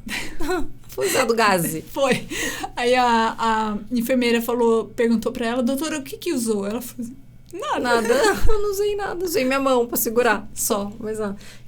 Foi usado gaze. Foi. Aí a enfermeira perguntou pra ela, doutora, o que usou? Ela falou assim, nada. Eu não usei nada. Usei minha mão pra segurar só. Mas,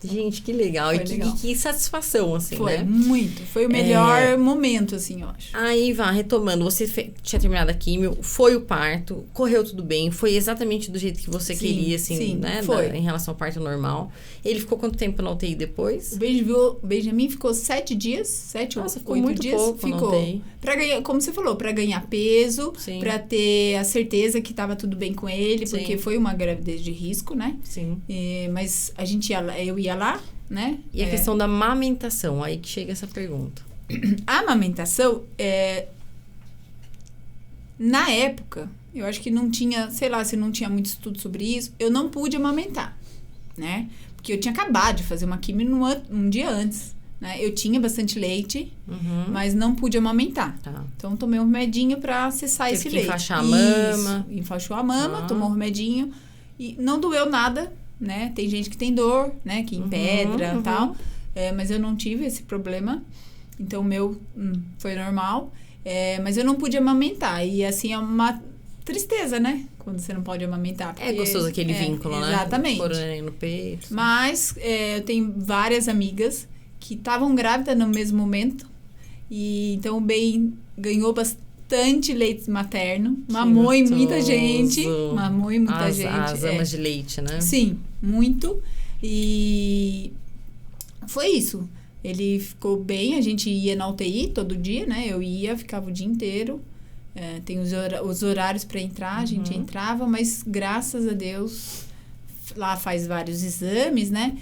gente, que legal. Foi legal. Que satisfação, assim, foi, né? Muito. Foi o melhor momento, assim, eu acho. Aí, retomando. Você tinha terminado a químio, foi o parto, correu tudo bem, foi exatamente do jeito que você queria, assim, sim, né? foi. Em relação ao parto normal. Ele ficou quanto tempo na UTI depois? O Benjamin ficou 7 dias, 7 ou 8 dias. Pouco, ficou. Pra ganhar, como você falou, pra ganhar peso, Sim. pra ter a certeza que tava tudo bem com ele, Sim. porque foi uma gravidez de risco, né? Sim. Mas eu ia lá, né? E a questão da amamentação, aí que chega essa pergunta. A amamentação, na época, eu acho que não tinha, sei lá, se não tinha muito estudo sobre isso, eu não pude amamentar, né? Porque eu tinha acabado de fazer uma quimio um dia antes, né? Eu tinha bastante leite, mas não pude amamentar. Tá. Então, tomei um remedinho pra cessar esse leite. Enfaixar a mama. Isso, enfaixou a mama, tomou um remedinho e não doeu nada, né? Tem gente que tem dor, né? Que empedra e tal. Mas eu não tive esse problema. Então, o meu foi normal. Mas eu não pude amamentar. E, assim, é uma tristeza, né? Quando você não pode amamentar. É gostoso aquele vínculo, né? Exatamente. Coronel no peito. Mas eu tenho várias amigas que estavam grávidas no mesmo momento. E então o Ben ganhou bastante leite materno. Mamou em muita gente. Mamou em muita gente. As amas de leite, né? Sim, muito. E foi isso. Ele ficou bem, a gente ia na UTI todo dia, né? Eu ia, ficava o dia inteiro. Tem os horários para entrar, a gente entrava, mas graças a Deus, lá faz vários exames, né?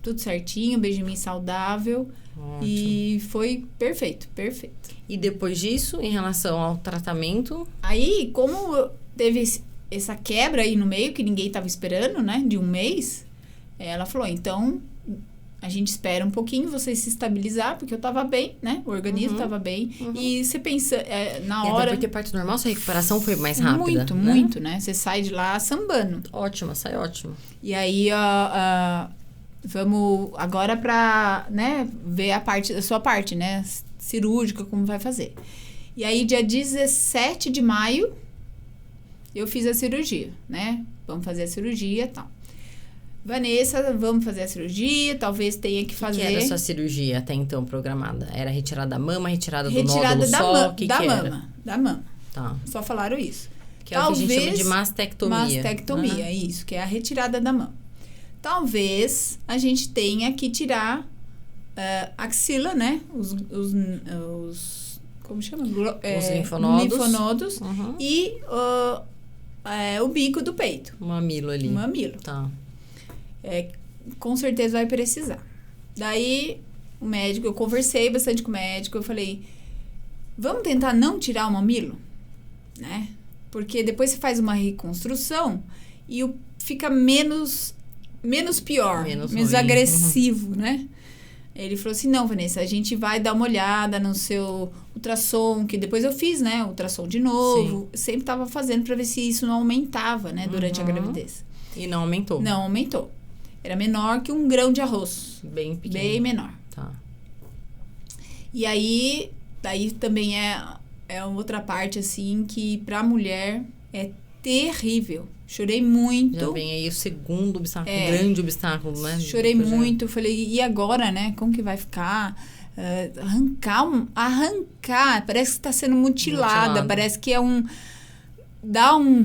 Tudo certinho, Benjamin saudável. Ótimo. E foi perfeito. E depois disso, em relação ao tratamento? Aí, como teve essa quebra aí no meio, que ninguém estava esperando, né? De um mês, ela falou, então, a gente espera um pouquinho você se estabilizar, porque eu tava bem, né? O organismo tava bem. E você pensa, na hora... E até porque parto normal, sua recuperação foi mais rápida, Muito, né? Você sai de lá sambando. Ótima, sai ótima. E aí, vamos agora pra, né, ver a sua parte, né? Cirúrgica, como vai fazer. E aí, dia 17 de maio, eu fiz a cirurgia, né? Vamos fazer a cirurgia e tal. Vanessa, vamos fazer a cirurgia, talvez tenha que fazer... O que era a sua cirurgia até então programada? Era retirada da mama, retirada do nódulo só? Da mama. Tá. Só falaram isso. Que é o que a gente chama de mastectomia. Mastectomia, isso, que é a retirada da mama. Talvez a gente tenha que tirar axila, né? Os como chama? Os linfonodos. E o bico do peito. O mamilo ali. O mamilo. Tá. Com certeza vai precisar. Daí, eu conversei bastante com o médico, eu falei, vamos tentar não tirar o mamilo? Né? Porque depois você faz uma reconstrução e fica menos pior, menos agressivo, né? Ele falou assim, não, Vanessa, a gente vai dar uma olhada no seu ultrassom, que depois eu fiz, né? Ultrassom de novo. Sim. Sempre tava fazendo para ver se isso não aumentava, né? Durante a gravidez. E não aumentou? Não aumentou. Era menor que um grão de arroz. Bem pequeno. Bem menor. Tá. E aí, daí também é outra parte, assim, que pra mulher é terrível. Chorei muito. Já vem aí o segundo obstáculo, grande obstáculo, né? Chorei muito. Falei, e agora, né? Como que vai ficar? Arrancar. Parece que tá sendo mutilada. Parece que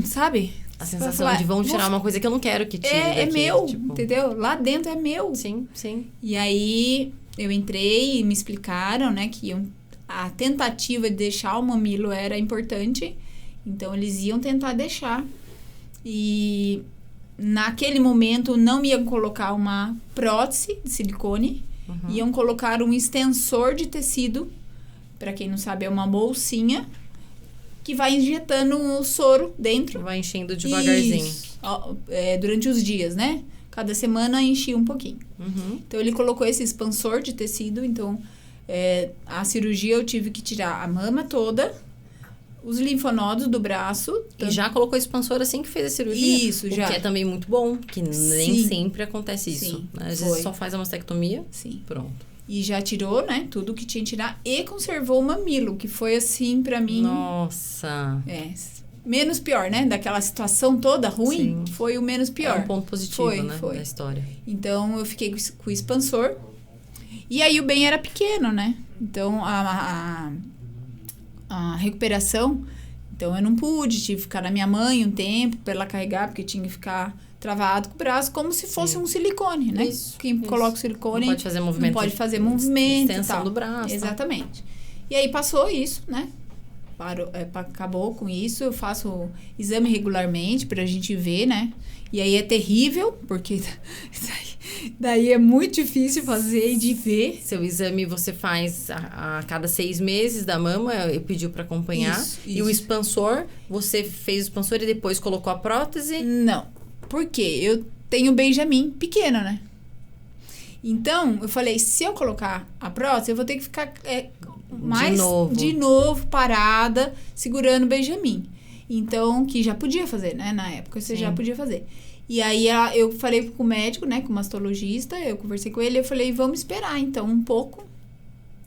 sabe? A sensação de vão tirar uma coisa que eu não quero que tire daqui. É meu, tipo... entendeu? Lá dentro é meu. Sim, sim. E aí, eu entrei e me explicaram, né, que a tentativa de deixar o mamilo era importante. Então, eles iam tentar deixar. E naquele momento, não iam colocar uma prótese de silicone. Iam colocar um extensor de tecido. Para quem não sabe, é uma bolsinha que vai injetando o soro dentro. Vai enchendo devagarzinho. Isso. Durante os dias, né? Cada semana enchia um pouquinho. Então, ele colocou esse expansor de tecido. Então, a cirurgia eu tive que tirar a mama toda, os linfonodos do braço. E já colocou expansor assim que fez a cirurgia? Isso, já. O que é também muito bom, que nem sempre acontece isso. Sim, Né? Às vezes só faz a mastectomia. Sim. Pronto. E já tirou, né, tudo que tinha que tirar e conservou o mamilo, que foi assim pra mim... Nossa! Menos pior, né? Daquela situação toda ruim, Sim. foi o menos pior. É um ponto positivo, né, da história. Então, eu fiquei com o expansor. E aí, o bem era pequeno, né? Então, a recuperação... Então, eu não pude, tive que ficar na minha mãe um tempo pra ela carregar, porque tinha que ficar travado com o braço, como se fosse um silicone, né? Quem coloca o silicone... Não pode fazer movimento. Não pode fazer movimento. Extensão do braço. Exatamente. E aí, passou isso, né? Acabou com isso. Eu faço exame regularmente pra gente ver, né? E aí é terrível, porque daí é muito difícil fazer e de ver. Seu exame você faz a cada 6 meses da mama, eu pediu pra acompanhar. Isso. E o expansor, você fez o expansor e depois colocou a prótese? Não. Por quê? Eu tenho Benjamin pequeno, né? Então, eu falei, se eu colocar a prótese, eu vou ter que ficar de novo parada, segurando o Benjamin. Então, que já podia fazer, né? Na época, você já podia fazer. E aí, eu falei com o médico, né? Com o mastologista, eu conversei com ele, eu falei, vamos esperar, então, um pouco.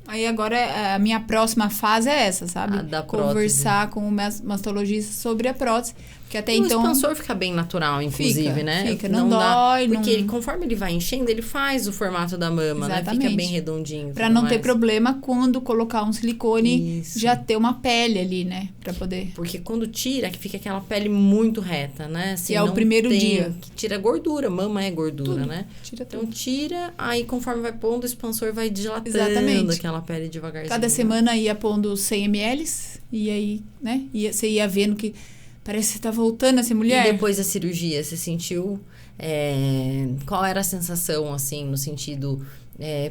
Aí, agora, a minha próxima fase é essa, sabe? Da Conversar com o mastologista sobre a prótese. Porque até então... O expansor fica bem natural, inclusive, né? Fica, não dói. Porque ele, conforme ele vai enchendo, ele faz o formato da mama, exatamente, né? Fica bem redondinho. Pra não ter problema quando colocar um silicone, já ter uma pele ali, né? Pra poder... Porque quando tira, que fica aquela pele muito reta, né? Assim, que é o primeiro dia. Que tira gordura, mama é gordura, tudo. Né? Tira tudo. Então tira, aí conforme vai pondo, o expansor vai dilatando aquela pele devagarzinho. Cada semana ia pondo 100 ml, e aí, né? Você ia vendo que parece que você tá voltando a ser mulher. E depois da cirurgia, você sentiu... qual era a sensação, assim, no sentido...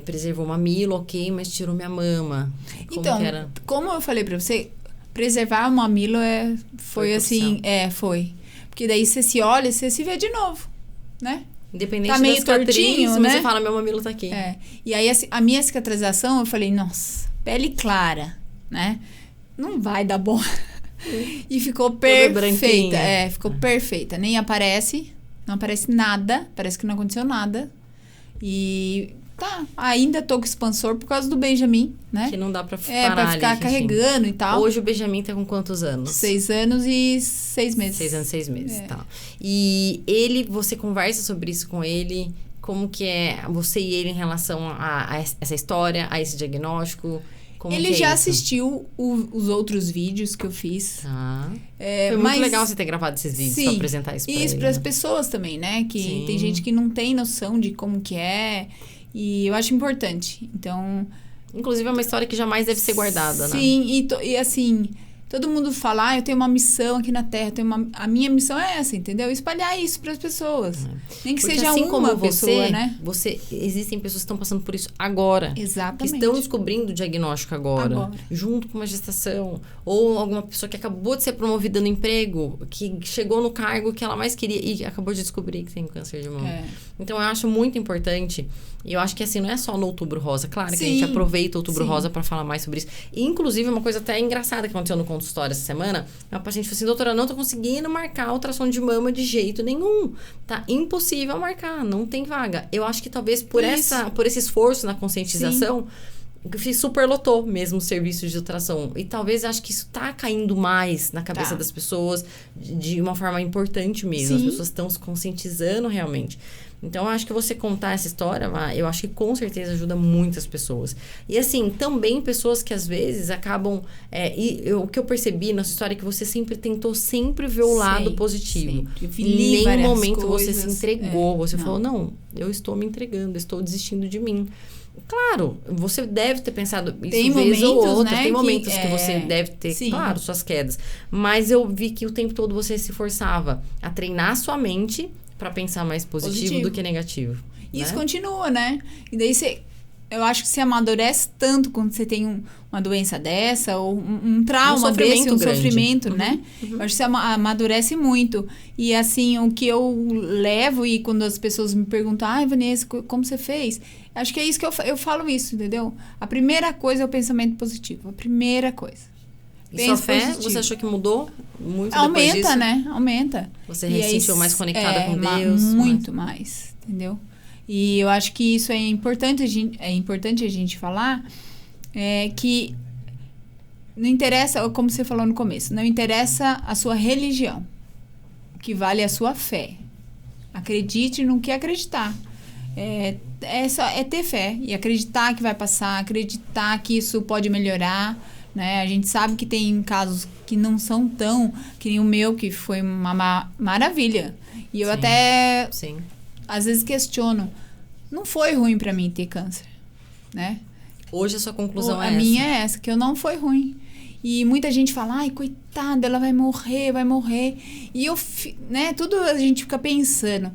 preservou o mamilo, ok, mas tirou minha mama. Como eu falei pra você, preservar o mamilo foi assim... foi. Porque daí você se olha, você se vê de novo, né? Independente tá meio tortinho, mas né? você fala, meu mamilo tá aqui. E aí, a minha cicatrização, eu falei, nossa, pele clara, né? Não vai dar bom. E ficou perfeita. Ficou perfeita. Nem aparece, não aparece nada, parece que não aconteceu nada. E ainda tô com expansor por causa do Benjamin, né? Que não dá pra parar pra ficar carregando e tal. Hoje o Benjamin tá com quantos anos? 6 anos e 6 meses. 6 anos e 6 meses, tá. E você conversa sobre isso com ele? Como que é você e ele em relação a essa história, a esse diagnóstico? Ele já assistiu os outros vídeos que eu fiz. Foi muito legal você ter gravado esses vídeos pra apresentar isso pra ele. Isso para as pessoas também, né? Que tem gente que não tem noção de como que é. E eu acho importante. Então... Inclusive, é uma história que jamais deve ser guardada, né? Sim, e assim... Todo mundo fala, eu tenho uma missão aqui na Terra. A minha missão é essa, entendeu? Espalhar isso para as pessoas. Nem que porque seja assim uma como pessoa, né? Existem pessoas que estão passando por isso agora. Exatamente. Que estão descobrindo o diagnóstico agora. Junto com uma gestação. Ou alguma pessoa que acabou de ser promovida no emprego. Que chegou no cargo que ela mais queria e acabou de descobrir que tem câncer de mama. Então, eu acho muito importante. E eu acho que assim, não é só no Outubro Rosa. Claro que a gente aproveita o Outubro Rosa para falar mais sobre isso. E, inclusive, uma coisa até engraçada que aconteceu no Conto História essa semana. Uma paciente falou assim, doutora, não tô conseguindo marcar ultrassom de mama de jeito nenhum. Tá impossível marcar, não tem vaga. Eu acho que talvez por esse esforço na conscientização... que superlotou mesmo os serviços de ultrassom. E talvez acho que isso tá caindo mais na cabeça das pessoas de uma forma importante mesmo. As pessoas estão se conscientizando realmente. Então, eu acho que você contar essa história, eu acho que com certeza ajuda muitas pessoas. E assim, também pessoas que às vezes acabam... o que eu percebi na sua história é que você sempre tentou ver o lado positivo. Em nenhum momento você se entregou. Você falou, não, eu estou me entregando, estou desistindo de mim. Claro, você deve ter pensado isso vez ou outra. Né, tem momentos que você deve ter, claro, suas quedas. Mas eu vi que o tempo todo você se forçava a treinar sua mente para pensar mais positivo do que negativo. Isso continua, né? E daí eu acho que você amadurece tanto quando você tem uma doença dessa, ou um trauma desse, um sofrimento, né? Eu acho que você amadurece muito. E assim, o que eu levo, e quando as pessoas me perguntam, Vanessa, como você fez? Acho que é isso que eu falo isso, entendeu? A primeira coisa é o pensamento positivo. A primeira coisa. E sua fé, positivo. Você achou que mudou muito Aumenta, depois disso? né? Aumenta. Você se sentiu mais conectada com Deus? Muito mais, entendeu? E eu acho que isso é importante a gente falar, que não interessa, como você falou no começo, não interessa a sua religião. O que vale é a sua fé. Acredite no que acreditar. É ter fé e acreditar que vai passar, acreditar que isso pode melhorar, né? A gente sabe que tem casos que não são tão, que nem o meu, que foi uma maravilha. E eu até às vezes questiono, não foi ruim pra mim ter câncer, né? Hoje a sua conclusão é essa? A minha é essa, que eu não foi ruim. E muita gente fala, coitada, ela vai morrer. E eu, né, tudo a gente fica pensando,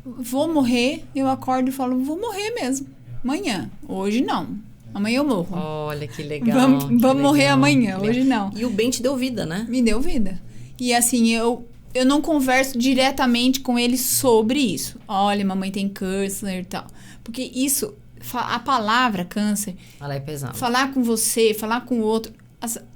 vou morrer, eu acordo e falo, vou morrer mesmo. Amanhã. Hoje não. Amanhã eu morro. Olha, que legal. Vamos morrer amanhã, hoje não. E o bem te deu vida, né? Me deu vida. E assim, eu não converso diretamente com ele sobre isso. Olha, mamãe tem câncer e tal. Porque isso, a palavra câncer... Ela é pesada. Falar com você, falar com o outro...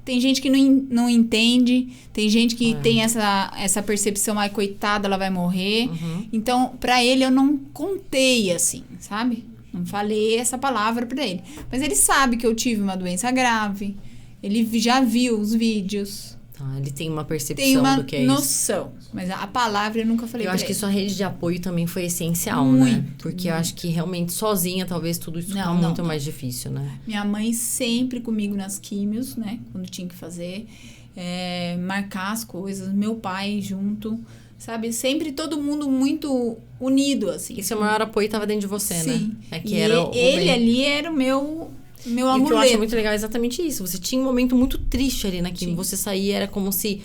Tem gente que não entende, tem gente que tem essa percepção, coitada, ela vai morrer. Então, pra ele, eu não contei assim, sabe? Não falei essa palavra pra ele. Mas ele sabe que eu tive uma doença grave, ele já viu os vídeos. Ele tem uma percepção do que é isso. Tem uma noção, mas a palavra eu nunca falei pra ele. Eu acho que sua rede de apoio também foi essencial, né? Porque eu acho que realmente sozinha, talvez tudo isso fica muito mais difícil, né? Minha mãe sempre comigo nas químios, né? Quando tinha que fazer, marcar as coisas, meu pai junto, sabe? Sempre todo mundo muito unido, assim. E seu maior apoio estava dentro de você, Né? Que ele ali era o meu amuleto. E o que eu acho muito legal é exatamente isso. Você tinha um momento muito triste ali naquilo. Você saía, era como se,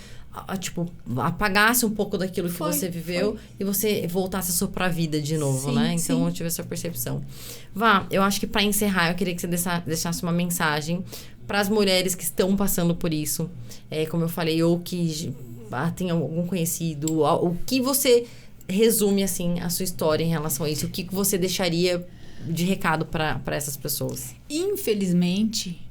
apagasse um pouco daquilo que você viveu e você voltasse a soprar a vida de novo, né? Então, eu tive essa percepção. Eu acho que para encerrar, eu queria que você deixasse uma mensagem para as mulheres que estão passando por isso. Como eu falei, ou que tem algum conhecido. O que você resume, assim, a sua história em relação a isso? O que você deixaria de recado para essas pessoas? Infelizmente,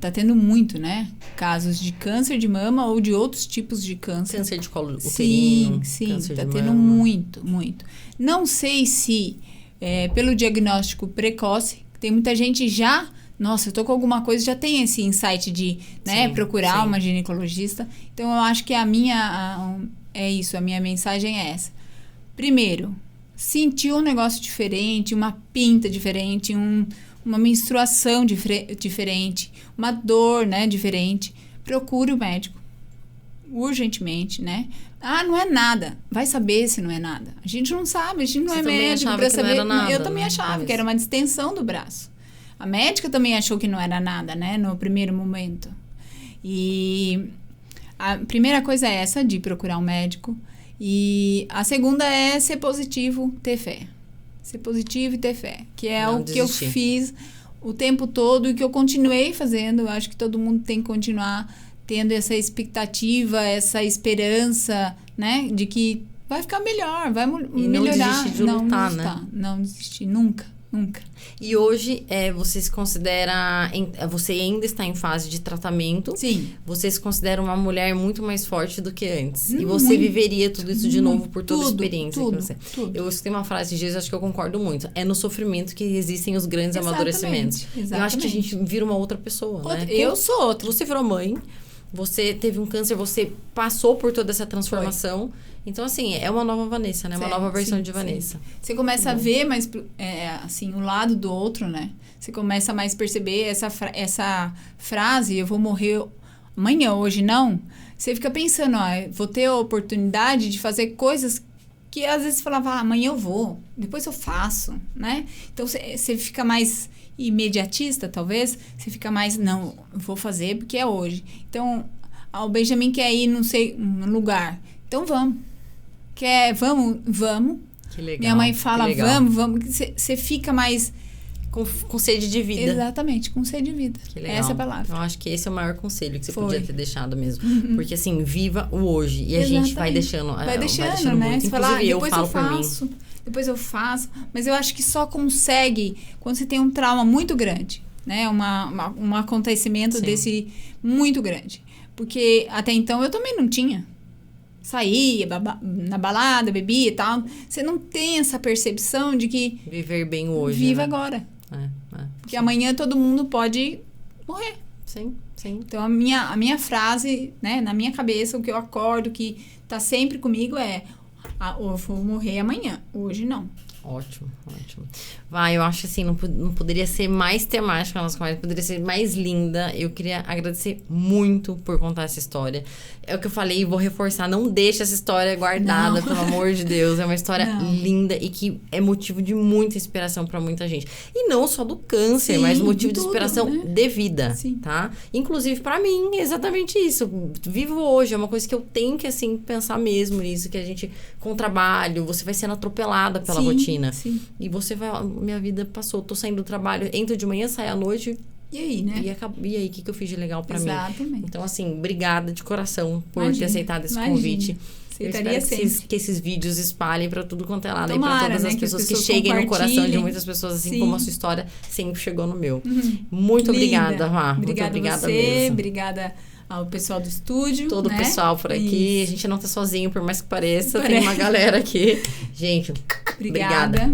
tá tendo muito, né? Casos de câncer de mama ou de outros tipos de câncer. Câncer de colo uterino. Sim, tá tendo muito. Não sei se pelo diagnóstico precoce, tem muita gente já... Nossa, eu tô com alguma coisa, já tem esse insight de procurar uma ginecologista. Então, eu acho que a minha mensagem é essa. Primeiro, sentiu um negócio diferente, uma pinta diferente, uma menstruação diferente, uma dor, né, diferente, procure o médico urgentemente, né? Não é nada. Vai saber se não é nada. A gente não sabe, a gente não é médico para saber. Não era nada, eu também achava que era uma distensão do braço. A médica também achou que não era nada, né, no primeiro momento. E a primeira coisa é essa, de procurar um médico. E a segunda é ser positivo, ter fé. Ser positivo e ter fé. Que é o que eu fiz o tempo todo e que eu continuei fazendo. Eu acho que todo mundo tem que continuar tendo essa expectativa, essa esperança, né? De que vai ficar melhor, vai melhorar. Não desistir de lutar, né? Não desistir, nunca. E hoje, você se considera... Você ainda está em fase de tratamento. Sim. Você se considera uma mulher muito mais forte do que antes. E você viveria tudo isso de novo por toda a experiência que você... Eu escutei uma frase de Jesus, acho que eu concordo muito. É no sofrimento que existem os grandes amadurecimentos. Exatamente. Eu acho que a gente vira uma outra pessoa, né? Eu sou outra. Você virou mãe. Você teve um câncer, você passou por toda essa transformação. Então, assim, é uma nova Vanessa, né? Uma nova versão de Vanessa. Você começa a ver mais, assim, o lado do outro, né? Você começa a mais perceber essa frase, eu vou morrer amanhã, hoje não. Você fica pensando, vou ter a oportunidade de fazer coisas que às vezes você falava, amanhã eu vou, depois eu faço, né? Então, você fica mais imediatista, talvez. Você fica mais, não, eu vou fazer porque é hoje. Então, o Benjamin quer ir, não sei, um lugar. Então, vamos. Vamos. Que legal. Minha mãe fala, vamos. Você fica mais... Com sede de vida. Exatamente, com sede de vida. Que legal. Essa é a palavra. Eu acho que esse é o maior conselho que você podia ter deixado mesmo. Porque assim, viva o hoje. E a gente vai deixando. Vai deixando, né? Você fala, depois eu faço. Depois eu faço. Mas eu acho que só consegue quando você tem um trauma muito grande. Né? Um acontecimento desse muito grande. Porque até então eu também não tinha. Saía na balada, bebia e tal. Você não tem essa percepção de que... Viver bem hoje, viva né? agora. Porque amanhã todo mundo pode morrer. Sim. Então, a minha frase, né? Na minha cabeça, o que eu acordo, que tá sempre comigo eu vou morrer amanhã. Hoje, não. Ótimo. Eu acho assim, não poderia ser mais temática a nossa conversa, poderia ser mais linda. Eu queria agradecer muito por contar essa história. É o que eu falei e vou reforçar, não deixe essa história guardada, pelo amor de Deus. É uma história linda e que é motivo de muita inspiração para muita gente. E não só do câncer, mas motivo de inspiração de vida, tá? Inclusive para mim, exatamente isso. Vivo hoje, é uma coisa que eu tenho que, assim, pensar mesmo nisso, que a gente, com o trabalho, você vai sendo atropelada pela rotina. E você vai, minha vida passou, tô saindo do trabalho, entro de manhã, saio à noite. E aí, né? E aí, o que eu fiz de legal pra mim? Exatamente. Então, assim, obrigada de coração por ter aceitado esse convite. Eu espero que esses vídeos espalhem pra tudo quanto é lado. E pra todas as pessoas que cheguem no coração de muitas pessoas, assim como a sua história sempre chegou no meu. Muito obrigada, Má. Obrigada muito obrigada você, mesmo. Obrigada ao pessoal do estúdio. Todo o pessoal por aqui. A gente não tá sozinho, por mais que pareça. Tem uma galera aqui. Gente, obrigada.